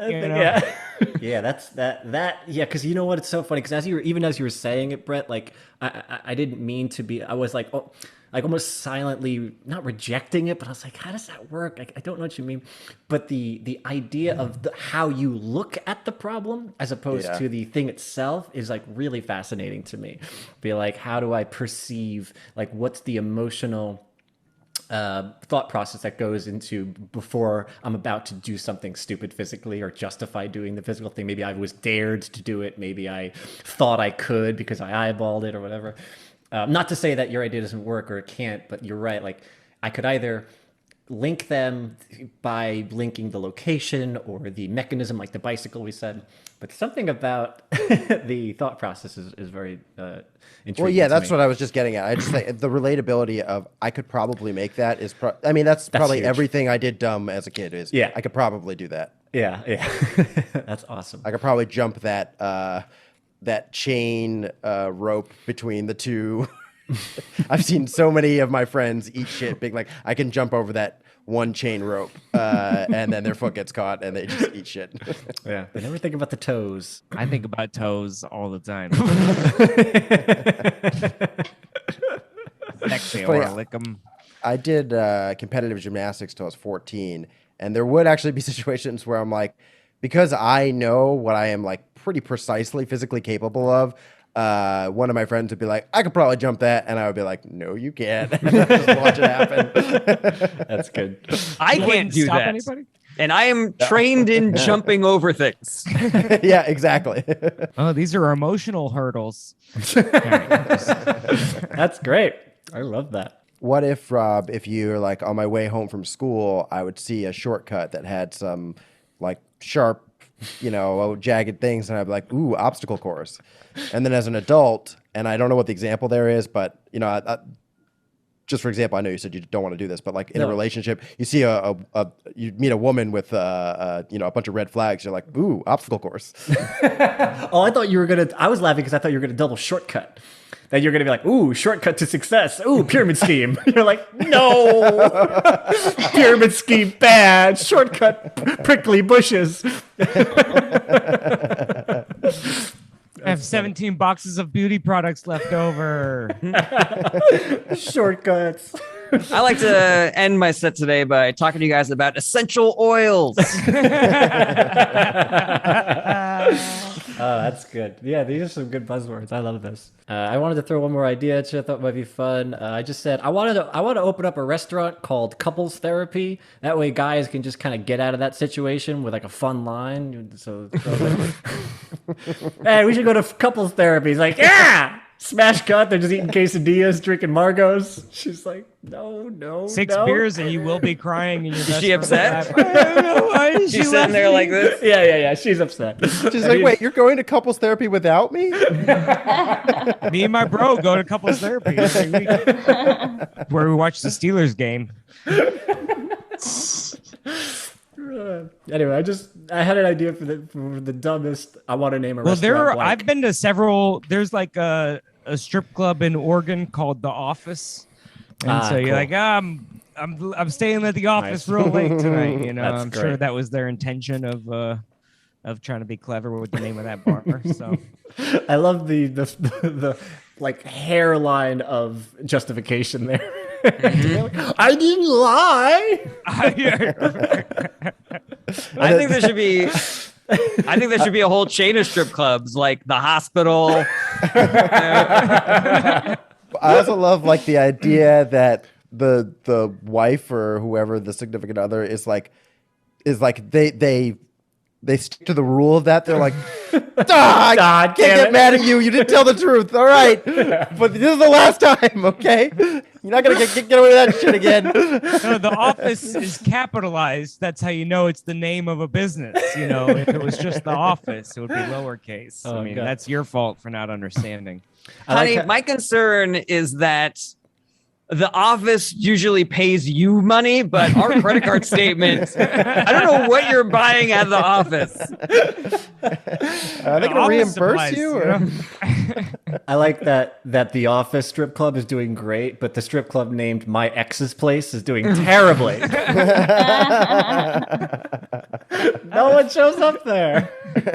Yeah, that's that. Yeah, because you know what? It's so funny. Because as you were saying it, Brett, like I didn't mean to be. I was like, oh. Like almost silently, not rejecting it, but I was like, how does that work? I don't know what you mean. But the idea of how you look at the problem as opposed to the thing itself is like really fascinating to me. Be like, how do I perceive, like what's the emotional thought process that goes into before I'm about to do something stupid physically or justify doing the physical thing. Maybe I was dared to do it. Maybe I thought I could because I eyeballed it or whatever. Not to say that your idea doesn't work or it can't, but you're right. Like I could either link them by linking the location or the mechanism, like the bicycle we said. But something about the thought process is very intriguing. Well, yeah, that's what I was just getting at. I just think the relatability of I could probably make that is. That's probably huge. Everything I did dumb as a kid is. Yeah, I could probably do that. Yeah, that's awesome. I could probably jump that chain rope between the two. I've seen so many of my friends eat shit big. Like I can jump over that one chain rope and then their foot gets caught and they just eat shit. Yeah, they never think about the toes. I think about toes all the time. Sexy, I want to lick them. I did competitive gymnastics till I was 14, and there would actually be situations where I'm like, because I know what I am like pretty precisely physically capable of, one of my friends would be like, I could probably jump that. And I would be like, no, you can't. Just watch it happen. That's good. I can't do that. Anybody? And I am trained in jumping over things. Yeah, exactly. Oh, these are emotional hurdles. That's great. I love that. What if, Rob, if you're like on my way home from school, I would see a shortcut that had some like sharp, jagged things, and I'd be like, ooh, obstacle course. And then as an adult, and I don't know what the example there is, but just for example, I know you said you don't want to do this, but like in a relationship, you see you meet a woman with a bunch of red flags. You're like, ooh, obstacle course. Oh, I thought you were I was laughing because I thought you were gonna double shortcut. that you're going to be like, ooh, shortcut to success. Ooh, pyramid scheme. You're like, no, pyramid scheme bad. Shortcut, prickly bushes. I have 17 boxes of beauty products left over. Shortcuts. I like to end my set today by talking to you guys about essential oils. Oh, that's good. Yeah, these are some good buzzwords. I love this. I wanted to throw one more idea which I thought might be fun. I just said I want to open up a restaurant called Couples Therapy. That way, guys can just kind of get out of that situation with like a fun line. So, hey, we should go to Couples Therapy. He's like, yeah. Smash cut. They're just eating quesadillas, drinking Margos. She's like, no. 6 beers and you will be crying. In your Is she upset? I don't know why is She's sitting there like this. Yeah. She's upset. She's like, wait, you're going to couples therapy without me? Me and my bro go to couples therapy every week, where we watch the Steelers game. Anyway, I had an idea for the dumbest. I want to name a restaurant. I've been to several. There's like a strip club in Oregon called The Office, and so you're cool. like, I'm staying at the office Nice. real late tonight. You know, That's I'm sure great. that was their intention of trying to be clever with the name of that bar. So I love the like hairline of justification there. I didn't lie. I think there should be. I think there should be a whole chain of strip clubs, like the hospital. I also love like the idea that the wife or whoever the significant other is like they stick to the rule of that. They're like, I can't get mad at you. You didn't tell the truth. All right, but this is the last time. Okay, you're not gonna get away with that shit again. no, The Office is capitalized. That's how you know it's the name of a business. You know, if it was just The Office, it would be lowercase. Oh, I mean, God. that's your fault for not understanding. Honey, my concern is that the office usually pays you money, but our credit card statement, I don't know what you're buying at the office. Are they gonna reimburse you? Or? I like that the Office strip club is doing great, but the strip club named My Ex's Place is doing terribly. No one shows up there.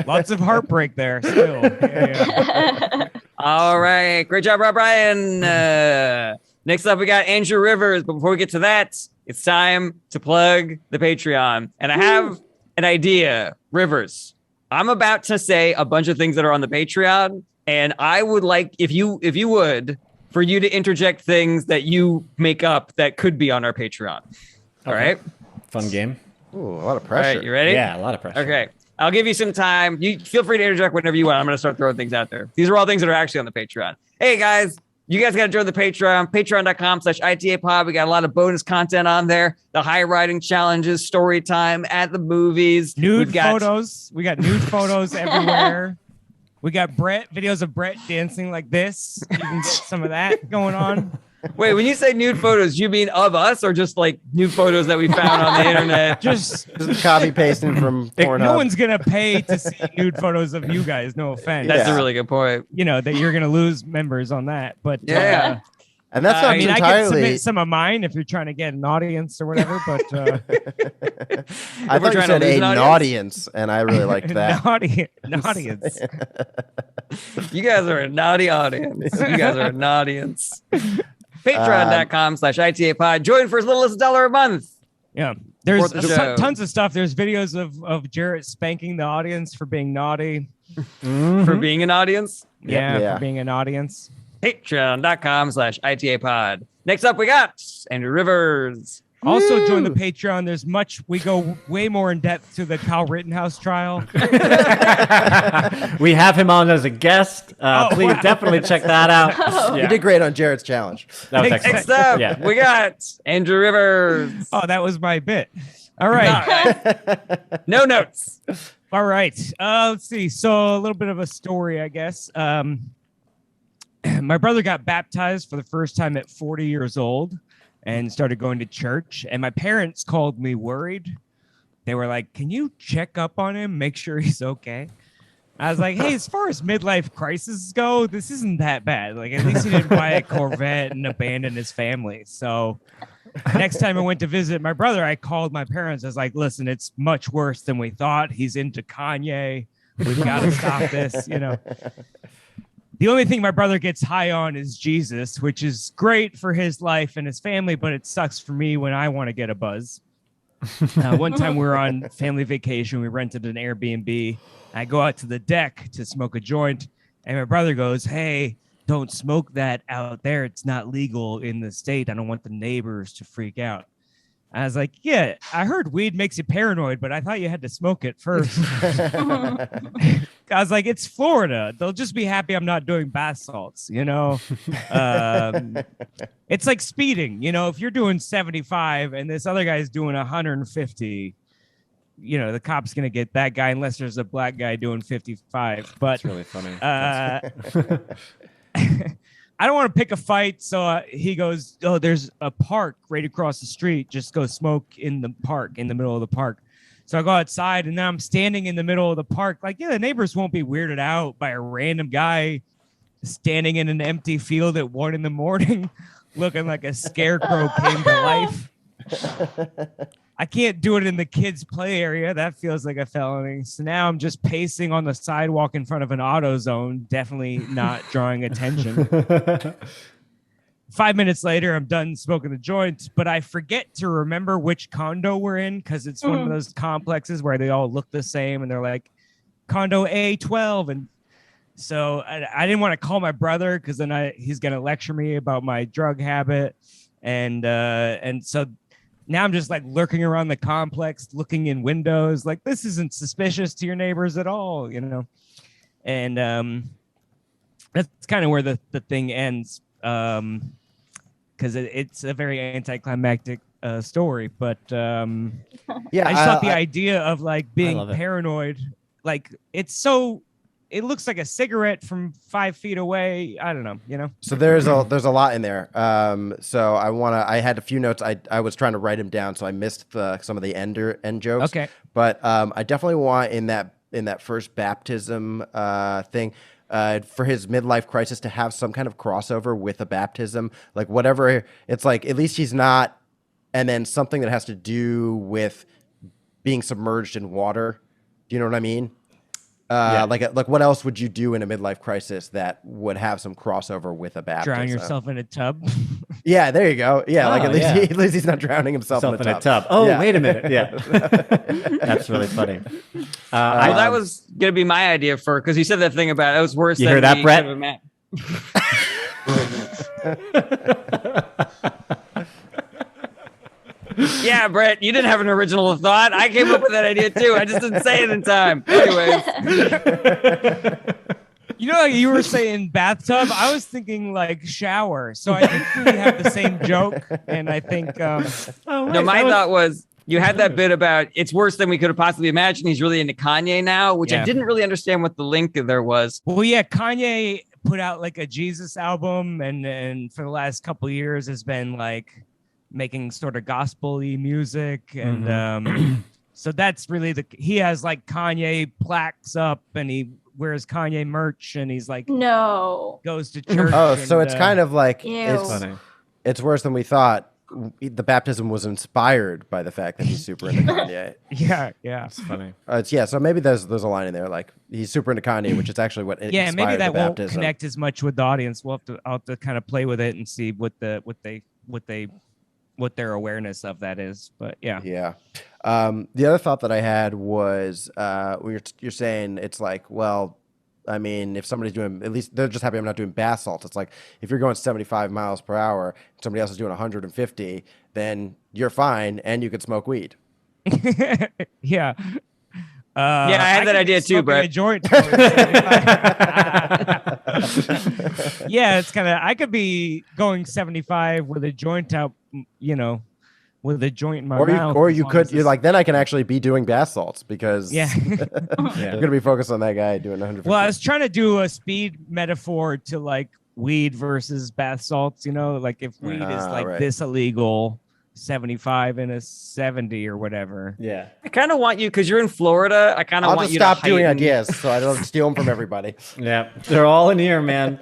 Lots of heartbreak there still. Yeah. All right. Great job, Brian. Next up, we got Andrew Rivers. But before we get to that, it's time to plug the Patreon. And I have an idea, Rivers. I'm about to say a bunch of things that are on the Patreon. And I would like, if you would, for you to interject things that you make up that could be on our Patreon. All right? Fun game. Ooh, a lot of All pressure. right, you ready? Yeah, a lot of pressure. Okay. I'll give you some time. You feel free to interject whenever you want. I'm going to start throwing things out there. These are all things that are actually on the Patreon. Hey, guys. You guys got to join the Patreon, patreon.com/ITApod. We got a lot of bonus content on there. The high riding challenges, story time at the movies. Nude photos. We got nude photos everywhere. We got videos of Brett dancing like this. You can get some of that going on. Wait, when you say nude photos, you mean of us or just like nude photos that we found on the internet? Just copy pasting from Pornhub. no one's going to pay to see nude photos of you guys. No offense. That's a really good point. You know, that you're going to lose members on that. But Yeah. And that's not I mean, I can entirely. submit some of mine if you're trying to get an audience or whatever. But I thought you trying to said lose an an audience, and I really liked that. an audience. You guys are a naughty audience. You guys are an audience. Patreon.com/ITApod. Join for as little as $1 a month. Yeah. There's Support the show. tons of stuff. There's videos of Jarret spanking the audience for being naughty. For being an audience. Yeah. For being an audience. Patreon.com/ITApod. Next up, we got Andrew Rivers. Also join the Patreon. We go way more in depth to the Kyle Rittenhouse trial. We have him on as a guest. Please wow. definitely check that out. You did great on Jarrett's challenge. That was Next excellent. Next up, Yeah. we got Andrew Rivers. Oh, that was my bit. All right. No notes. All right. Let's see. So a little bit of a story, I guess. My brother got baptized for the first time at 40 years old and started going to church. And my parents called me worried. They were like, "Can you check up on him, make sure he's okay?" I was like, hey, as far as midlife crises go, this isn't that bad. Like, at least he didn't buy a Corvette and abandon his family. So next time I went to visit my brother, I called my parents. I was like, listen, it's much worse than we thought. He's into Kanye. We've got to stop this, you know. The only thing my brother gets high on is Jesus, which is great for his life and his family, but it sucks for me when I want to get a buzz. One time we were on family vacation. We rented an Airbnb. I go out to the deck to smoke a joint, and my brother goes, hey, don't smoke that out there. It's not legal in the state. I don't want the neighbors to freak out. I was like, yeah, I heard weed makes you paranoid, but I thought you had to smoke it first. I was like, it's Florida. They'll just be happy I'm not doing bath salts, you know? It's like speeding. You know, if you're doing 75 and this other guy's doing 150, you know, the cop's going to get that guy unless there's a black guy doing 55. But It's really funny. I don't want to pick a fight. So he goes, oh, there's a park right across the street. Just go smoke in the park, in the middle of the park. So I go outside, and now I'm standing in the middle of the park. Like, yeah, the neighbors won't be weirded out by a random guy standing in an empty field at 1 a.m, looking like a scarecrow came to life. I can't do it in the kids' play area. That feels like a felony. So now I'm just pacing on the sidewalk in front of an AutoZone, definitely not drawing attention. 5 minutes later, I'm done smoking the joint, but I forget to remember which condo we're in because it's one of those complexes where they all look the same and they're like condo A12. And so I didn't want to call my brother because then he's going to lecture me about my drug habit. And so now I'm just like lurking around the complex, looking in windows, like this isn't suspicious to your neighbors at all, you know? And that's kind of where the thing ends. Because it's a very anticlimactic story, but yeah, I just thought the idea of like being paranoid, like it looks like a cigarette from 5 feet away. I don't know, you know. So there's a lot in there. So I had a few notes. I was trying to write them down, so I missed some of the end jokes. Okay, but I definitely want in that first baptism thing. For his midlife crisis to have some kind of crossover with a baptism, like whatever, it's like at least he's not, and then something that has to do with being submerged in water. Do you know what I mean? Yeah. Like what else would you do in a midlife crisis that would have some crossover with a baptism? Drown yourself in a tub. Yeah, there you go. Yeah, like at least he's not drowning himself in a tub. Oh, yeah. Wait a minute. Yeah, that's really funny. Well, that was gonna be my idea because you said that thing about it was worse. You than heard that, Brett? Yeah, Brett, you didn't have an original thought. I came up with that idea too. I just didn't say it in time. Anyways. You know, you were saying bathtub. I was thinking like shower. So I think we have the same joke. And I think... No, my thought was you had that bit about it's worse than we could have possibly imagined. He's really into Kanye now, which I didn't really understand what the link there was. Well, yeah, Kanye put out like a Jesus album. And for the last couple of years has been like... making sort of gospel-y music. And so that's really he has like Kanye plaques up and he wears Kanye merch and he's like goes to church. Oh, so it's kind of like Ew. it's worse than we thought. The baptism was inspired by the fact that he's super into Kanye. Yeah, it's funny. So maybe there's a line in there like he's super into Kanye, which is actually what inspired maybe that the won't baptism. connect as much with the audience. I'll have to kind of play with it and see what their awareness of that is. But yeah. The other thought that I had was you're saying it's like, well, I mean, if somebody's doing, at least they're just happy I'm not doing bath salts. It's like if you're going 75 miles per hour, somebody else is doing 150, then you're fine and you could smoke weed. Yeah. I had that idea too, Brett. A joint. Yeah, it's kind of. I could be going 75 with a joint out, you know, with a joint in my mouth. Or you could. You're like, then I can actually be doing bath salts because you're gonna be focused on that guy doing 150. Well, I was trying to do a speed metaphor to like weed versus bath salts. You know, like if weed is like this illegal, 75 and a 70 or whatever. Yeah. I kind of want you, because you're in Florida, I kind of I'll want just you stop to doing heighten- ideas so I don't steal them from everybody. Yeah. They're all in here, man.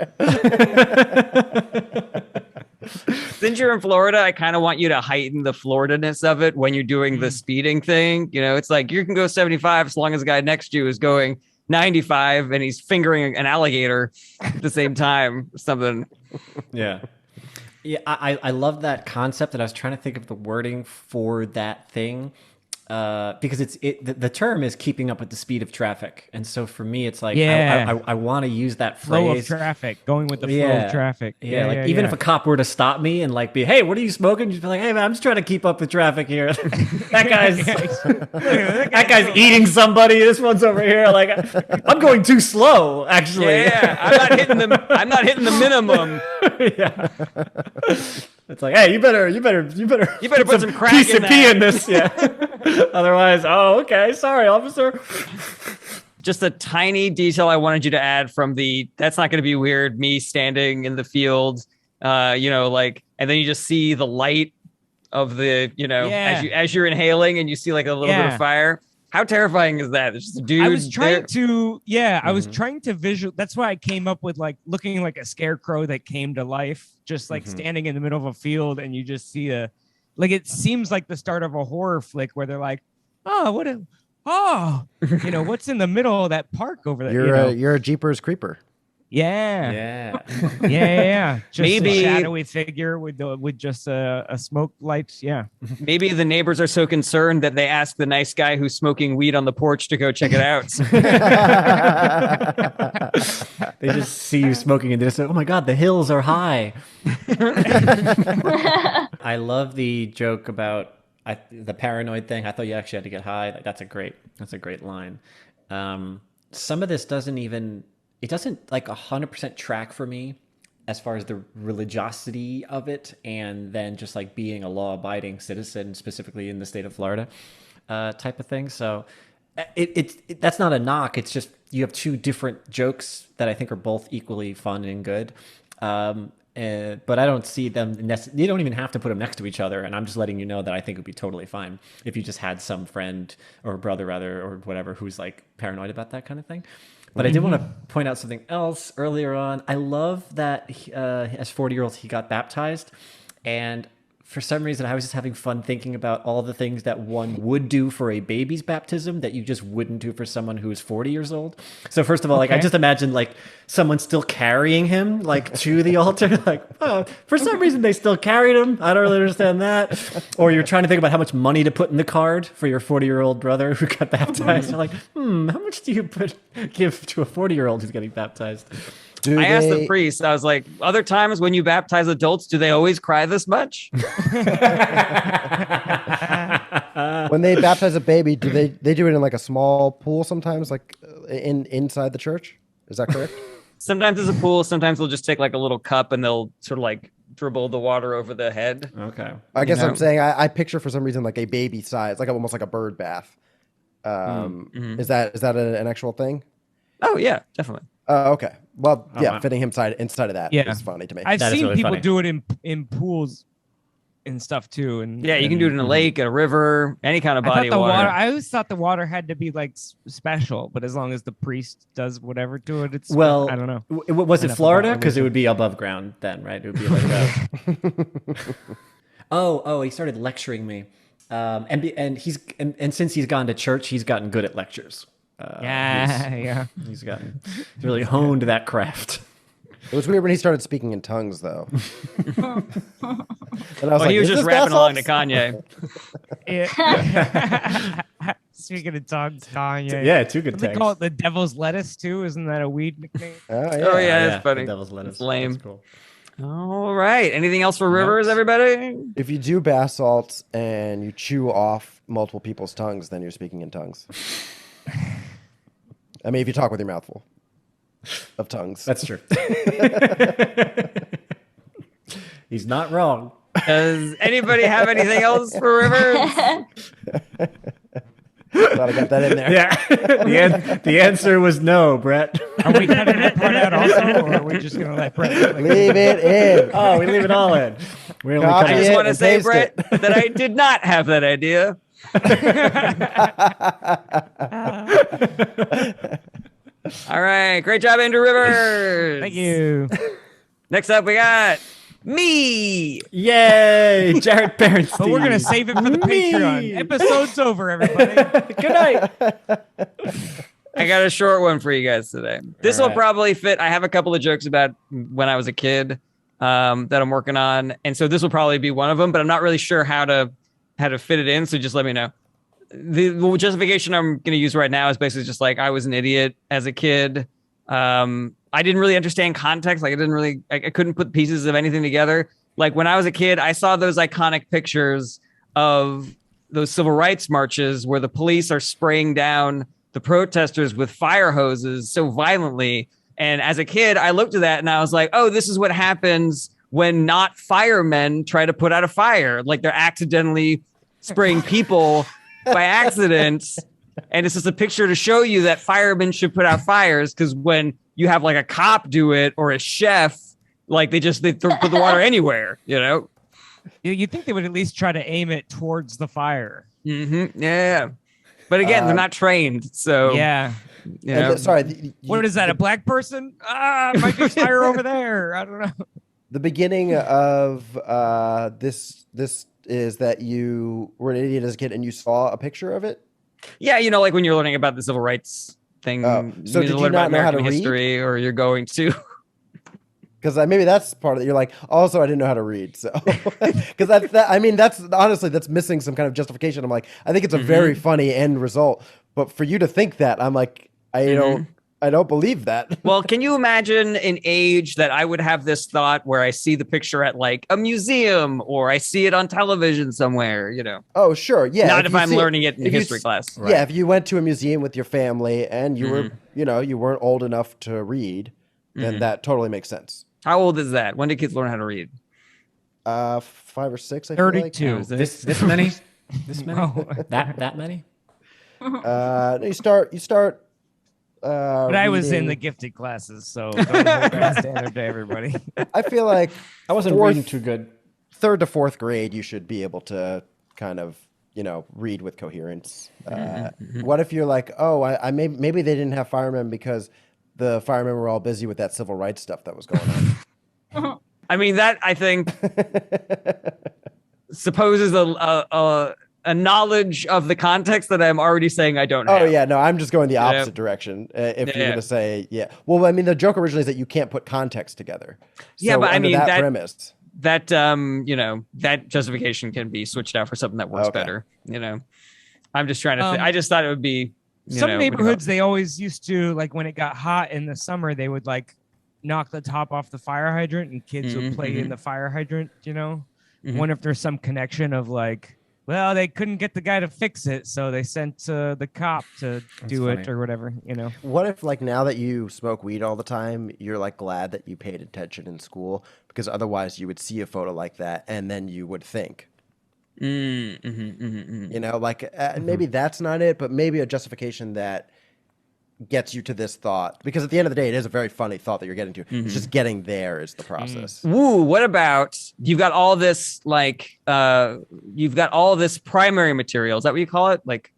Since you're in Florida, I kind of want you to heighten the Florida-ness of it when you're doing the speeding thing. You know, it's like you can go 75 as long as the guy next to you is going 95 and he's fingering an alligator at the same time. Something. Yeah. Yeah, I love that concept, and I was trying to think of the wording for that thing. Because the term is keeping up with the speed of traffic, and so for me, it's like I want to use that Flow phrase. of traffic, going with the flow of traffic. Yeah, even if a cop were to stop me and like be, hey, what are you smoking? You'd be like, hey man, I'm just trying to keep up with traffic here. that guy's eating somebody. This one's over here. Like, I'm going too slow. Actually, Yeah, I'm not hitting the minimum. yeah. It's like, hey, you better put some crack in PCP in this, yeah. Otherwise, okay, sorry, officer. Just a tiny detail I wanted you to add from that's not going to be weird. Me standing in the field, like, and then you just see the light of the, as you're inhaling, and you see like a little bit of fire. How terrifying is that? There's just a dude. I was trying to visual. That's why I came up with like looking like a scarecrow that came to life, just like standing in the middle of a field, and you just see it seems like the start of a horror flick where they're like, what's in the middle of that park over there? You're a Jeepers creeper. Yeah. Just Maybe a shadowy figure with just a smoke light. Yeah. Maybe the neighbors are so concerned that they ask the nice guy who's smoking weed on the porch to go check it out. They just see you smoking and they say, oh my God, the hills are high. I love the joke about the paranoid thing. I thought you actually had to get high. That's a great line. Some of this doesn't like 100% track for me as far as the religiosity of it, and then just like being a law-abiding citizen, specifically in the state of Florida, type of thing. So that's not a knock. It's just you have two different jokes that I think are both equally fun and good. But I don't see them. You don't even have to put them next to each other. And I'm just letting you know that I think it would be totally fine if you just had some friend or brother rather or whatever who's like paranoid about that kind of thing. But I did want to point out something else earlier on. I love that as 40-year-olds, he got baptized. And for some reason, I was just having fun thinking about all the things that one would do for a baby's baptism that you just wouldn't do for someone who is 40 years old. So first of all, like I just imagine like someone still carrying him like to the altar. Like, oh, for some reason they still carried him. I don't really understand that. Or you're trying to think about how much money to put in the card for your 40-year-old brother who got baptized. You're like, how much do you give to a 40-year-old who's getting baptized? I asked the priest, I was like, other times when you baptize adults, do they always cry this much? When they baptize a baby, do they do it in like a small pool sometimes, like inside the church? Is that correct? Sometimes it's a pool. Sometimes they'll just take like a little cup and they'll sort of like dribble the water over the head. Okay. I guess I'm saying I picture for some reason like a baby size, like almost like a bird bath. Is that an actual thing? Oh yeah, definitely. Okay. Well, yeah, wow. fitting him inside of that is funny to me. I've That is seen really people funny. do it in pools and stuff too. And Yeah, you can do it in a lake, a river, any kind of body of water. I always thought the water had to be like special, but as long as the priest does whatever to it, it's Well, I don't know. Was it Enough Florida? about Because it would be above ground then, right? It would be like that. Oh, he started lecturing me. And since he's gone to church, he's gotten good at lectures. Yeah. He's really honed that craft. It was weird when he started speaking in tongues, though. And I was He was "Is just this rapping along to bath Kanye. Yeah. Speaking of tongues, Kanye. Yeah, two good They tags. call it the devil's lettuce too. Isn't that a weed nickname? salts?" Oh yeah, that's funny. The devil's lettuce. It's lame. That's cool. All right. Anything else for rivers, everybody? If you do bath salts and you chew off multiple people's tongues, then you're speaking in tongues. I mean, if you talk with your mouth full of tongues. That's true. He's not wrong. Does anybody have anything else for rivers? Well, Glad I got that in there. Yeah. The answer was no, Brett. Are we cutting that part out also, or are we just gonna let Brett? Leave it in. Oh, we leave it all in. We only Copy cut I out- just it want to and say, paste Brett, it. that I did not have that idea. All right, great job, Andrew Rivers. Thank you. Next up, we got me. Yay, Jarret Berenstein. But we're gonna save it for the Patreon. Episode's over, everybody. Good night. I got a short one for you guys today. This will right. probably fit. I have a couple of jokes about when I was a kid that I'm working on, and so this will probably be one of them. But I'm not really sure how to fit it in. So just let me know. The justification I'm going to use right now is basically just like I was an idiot as a kid. I didn't really understand context. Like I couldn't put pieces of anything together. Like when I was a kid, I saw those iconic pictures of those civil rights marches where the police are spraying down the protesters with fire hoses so violently. And as a kid, I looked at that and I was like, oh, this is what happens when not firemen try to put out a fire. Like they're accidentally spraying people by accident. And it's just a picture to show you that firemen should put out fires, because when you have like a cop do it or a chef, like they put the water anywhere, you know? You think they would at least try to aim it towards the fire? Mm-hmm. Yeah. But again, they're not trained. So, Yeah. you know. Sorry. What is that? A black person? Might be fire over there. I don't know. The beginning of this is that you were an idiot as a kid and you saw a picture of it. Yeah, you know, like when you're learning about the civil rights thing. Oh, so you did you learn about not know how to American read? history, or you're going to. Because maybe that's part of it. You're like, also, I didn't know how to read. So, because that's missing some kind of justification. I'm like, I think it's a very funny end result. But for you to think that, I'm like, I don't believe that. Well, can you imagine an age that I would have this thought where I see the picture at like a museum or I see it on television somewhere, you know? Oh, sure. Yeah. Not if I'm learning it in if you history class. Yeah. If you went to a museum with your family and you were, you weren't old enough to read, then that totally makes sense. How old is that? When did kids learn how to read? 5 or 6, I feel like. 32. This many? This many? Oh. That many? No, you start. But I was in reading- the gifted classes, so don't hold that standard to everybody. I feel like I wasn't reading too good. 3rd to 4th grade, you should be able to kind of, read with coherence. What if you're like, oh, I maybe they didn't have firemen because the firemen were all busy with that civil rights stuff that was going on. I mean, that I think supposes a knowledge of the context that I'm already saying I don't have. Oh yeah, no, I'm just going the opposite direction. If you're gonna say well, I mean, the joke originally is that you can't put context together. Yeah, So but I under mean that premise. that that justification can be switched out for something that works better. I'm just trying to. I just thought it would be. Some neighborhoods, they always used to, like when it got hot in the summer, they would like knock the top off the fire hydrant and kids would play in the fire hydrant. Wonder if there's some connection of like, well, they couldn't get the guy to fix it, so they sent the cop to do it or whatever. What if, like, now that you smoke weed all the time, you're like glad that you paid attention in school, because otherwise you would see a photo like that and then you would think. Maybe that's not it, but maybe a justification that gets you to this thought, because at the end of the day, it is a very funny thought that you're getting to. It's just getting there is the process. Woo, what about you've got all this you've got all this primary material. Is that what you call it? Like,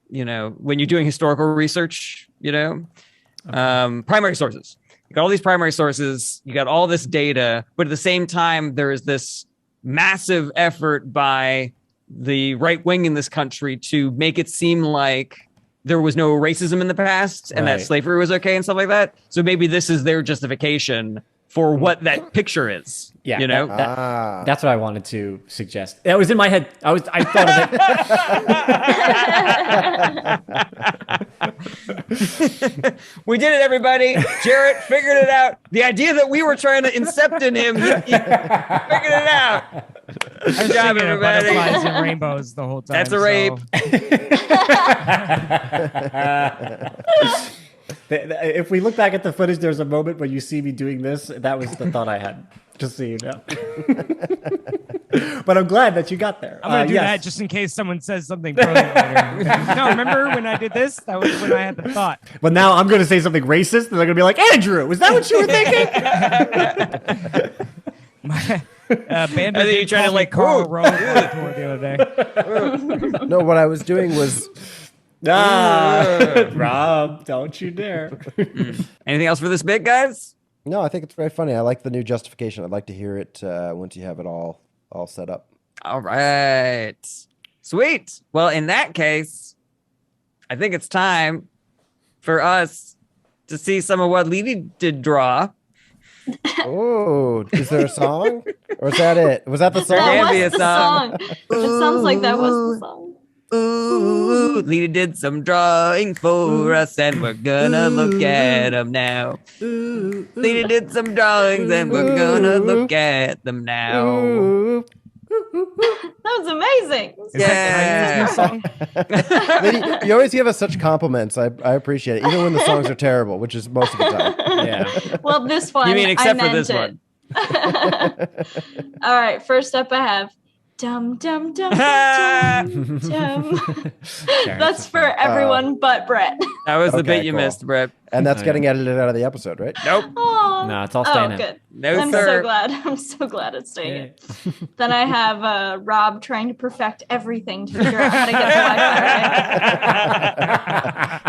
when you're doing historical research, primary sources. You got all these primary sources, you got all this data, but at the same time, there is this massive effort by the right wing in this country to make it seem like there was no racism in the past and that slavery was okay and stuff like that. So maybe this is their justification for what that picture is. Yeah, That's what I wanted to suggest. That was in my head. I thought of it. We did it, everybody. Jarret figured it out. The idea that we were trying to incept in him, he figured it out. Good job, everybody. Butterflies and rainbows the whole time. That's a rape. If we look back at the footage, there's a moment where you see me doing this. That was the thought I had. Just so you know. But I'm glad that you got there. I'm gonna do yes. that just in case someone says something brilliant later. No, remember when I did this? That was when I had the thought. But now I'm going to say something racist, and they're going to be like, Andrew, is that what you were thinking? Bandit I think you're did trying to, call me like, Carl whoa. Rowan the other day. No, what I was doing was Rob, don't you dare. Anything else for this bit, guys? no. I think it's very funny. I like the new justification. I'd like to hear it once you have it all set up. All right. Sweet. Well, in that case, I think it's time for us to see some of what Leedy did draw. Oh, is there a song? Or is that it? Was that the song? Can That be a was the song. song. It sounds like that was the song. Ooh, Leedy did some drawing for us, and we're gonna look at them now. Leedy did some drawings, and we're gonna look at them now. Ooh. That was amazing. Is that Kanye's new song? Leedy, you always give us such compliments. I appreciate it, even when the songs are terrible, which is most of the time. Yeah. Well, this one. You mean except I for this meant it. All right. First up, I have dum dum dum dum dum. That's for everyone but Brett. That was the Okay, bit you cool. missed, Brett. And that's Oh, getting edited out of the episode, right? Nope. Oh, No, it's all staying in. good. No, I'm sir. so glad. I'm so glad it's staying in. Then I have Rob trying to perfect everything to figure out how to get the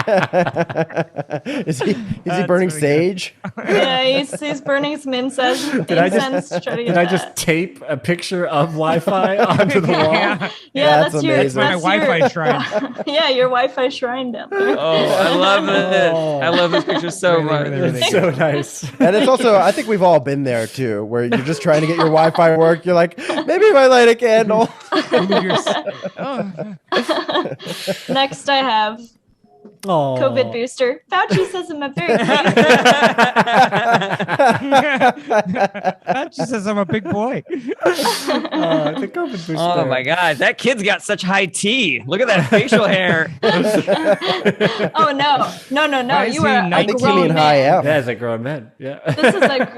Wi-Fi right. Is he That's burning really sage? Yeah, he's burning some incense. I just- incense to try to get Did I that. just tape a picture of Wi-Fi onto the wall? Yeah. Yeah, That's that's your amazing. My Wi-Fi shrine. Yeah, your Wi-Fi shrine down there. Oh, I love it. I love this picture so Really, much. really, really It's so nice. And it's also, I think we've all been there too, where you're just trying to get your Wi-Fi work. You're like, maybe if I light a candle. Next, I have Oh. COVID booster. Fauci says I'm a very cute. That just says I'm a big boy. The COVID booster. Oh my god, that kid's got such high T. Look at that facial hair. Oh no. Why is You he are a 19? I think you grown mean high man. F. Yeah, as a grown man. Yeah.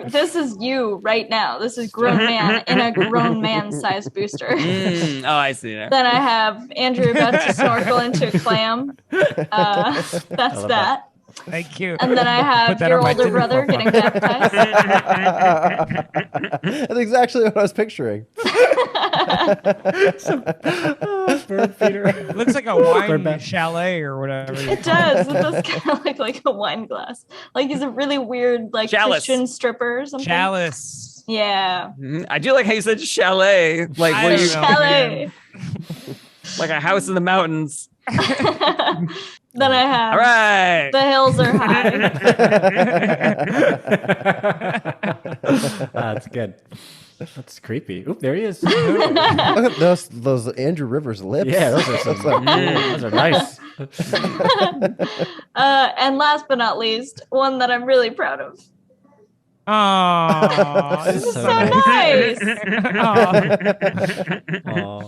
This is you right now. This is grown man in a grown man size booster. Oh, I see that. Then I have Andrew about to snorkel into a clam. That's love that. Thank you. And then I have Put that your on my older Tinder brother profile. getting baptized. That's exactly what I was picturing. Bird feeder. Looks like a Bird wine bath. chalet or whatever. It does. It does kind of look like a wine glass. Like he's a really weird, like Chalice. Christian stripper or something. Chalice. Yeah. Mhm. I do like how you said chalet, like I where don't you, know. Chalet. like a house in the mountains. Then I have All right. the hills are high. That's good. That's creepy. Oop, there he is. Look at those Andrew Rivers lips. Yeah, those are some. Those are nice. And last but not least, one that I'm really proud of. Oh, This is So so nice. Aw.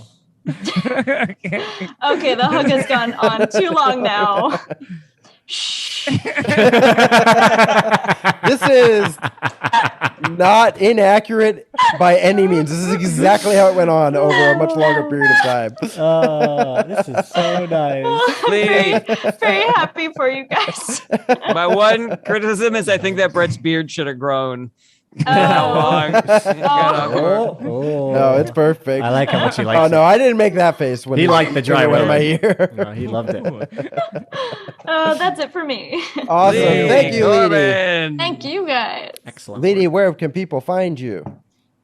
Okay. Okay, the hug has gone on too long now. Shh. This is not inaccurate by any means. This is exactly how it went on over a much longer period of time. This is so nice. very, very happy for you guys. My one criticism is I think that Brett's beard should have grown. How Oh. long? Oh, oh. No, it's perfect. I like how much he likes Oh no, I didn't make that face when He liked the dry when it went in my weather. ear. No, he loved it. That's it for me. Awesome. Thank you, Leedy. Corbin. Thank you guys. Excellent. Leedy, where can people find you?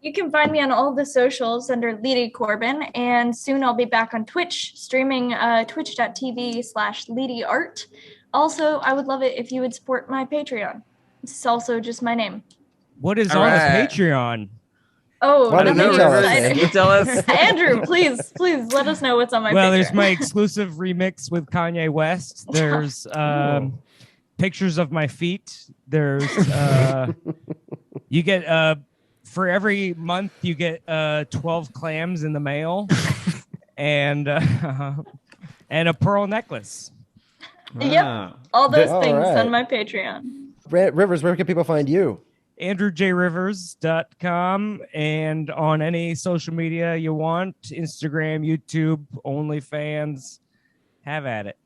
You can find me on all the socials under Leedy Corbin, and soon I'll be back on Twitch, streaming twitch.tv/LeedyArt. Also, I would love it if you would support my Patreon. It's also just my name. What is All on right. the Patreon? Oh, Why I don't don't know, you tell us, Rivers. Andrew? You tell us. Andrew, please let us know what's on my Well, Patreon. there's my exclusive remix with Kanye West. There's pictures of my feet. There's you get for every month you get 12 clams in the mail and a pearl necklace. Yep. Wow. all those All things right. on my Patreon. Rivers, where can people find you? AndrewJRivers.com, and on any social media you want, Instagram, YouTube, OnlyFans, have at it.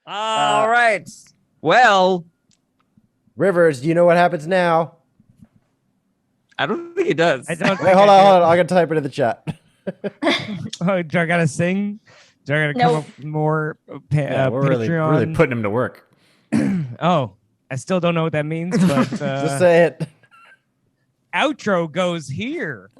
All right. Well, Rivers, do you know what happens now? I don't think he does. I don't. Wait, hold on. I'm gonna type it in the chat. Oh, do I gotta sing? Do I gotta come Nope. up with more Yeah, we're really Patreon? putting him to work. Oh, I still don't know what that means, but Just say it. outro goes here.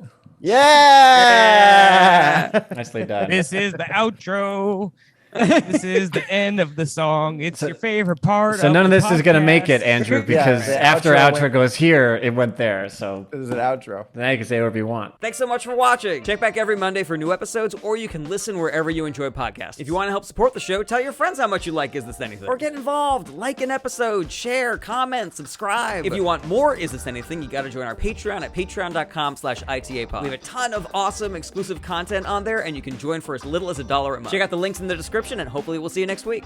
Yeah. Nicely done. This is the outro. This is the end of the song. It's your favorite part. So none of the this is going to make podcast. it, Andrew, Yeah, because the after outro outro went- goes here, it went there. So This is an outro. now you can say whatever you want. Thanks so much for watching. Check back every Monday for new episodes, or you can listen wherever you enjoy podcasts. If you want to help support the show, tell your friends how much you like Is This Anything? Or get involved, like an episode, share, comment, subscribe. If you want more Is This Anything, you gotta join our Patreon at patreon.com/ITAPod. We have a ton of awesome exclusive content on there, and you can join for as little as $1 a month. Check out the links in the description, and hopefully we'll see you next week.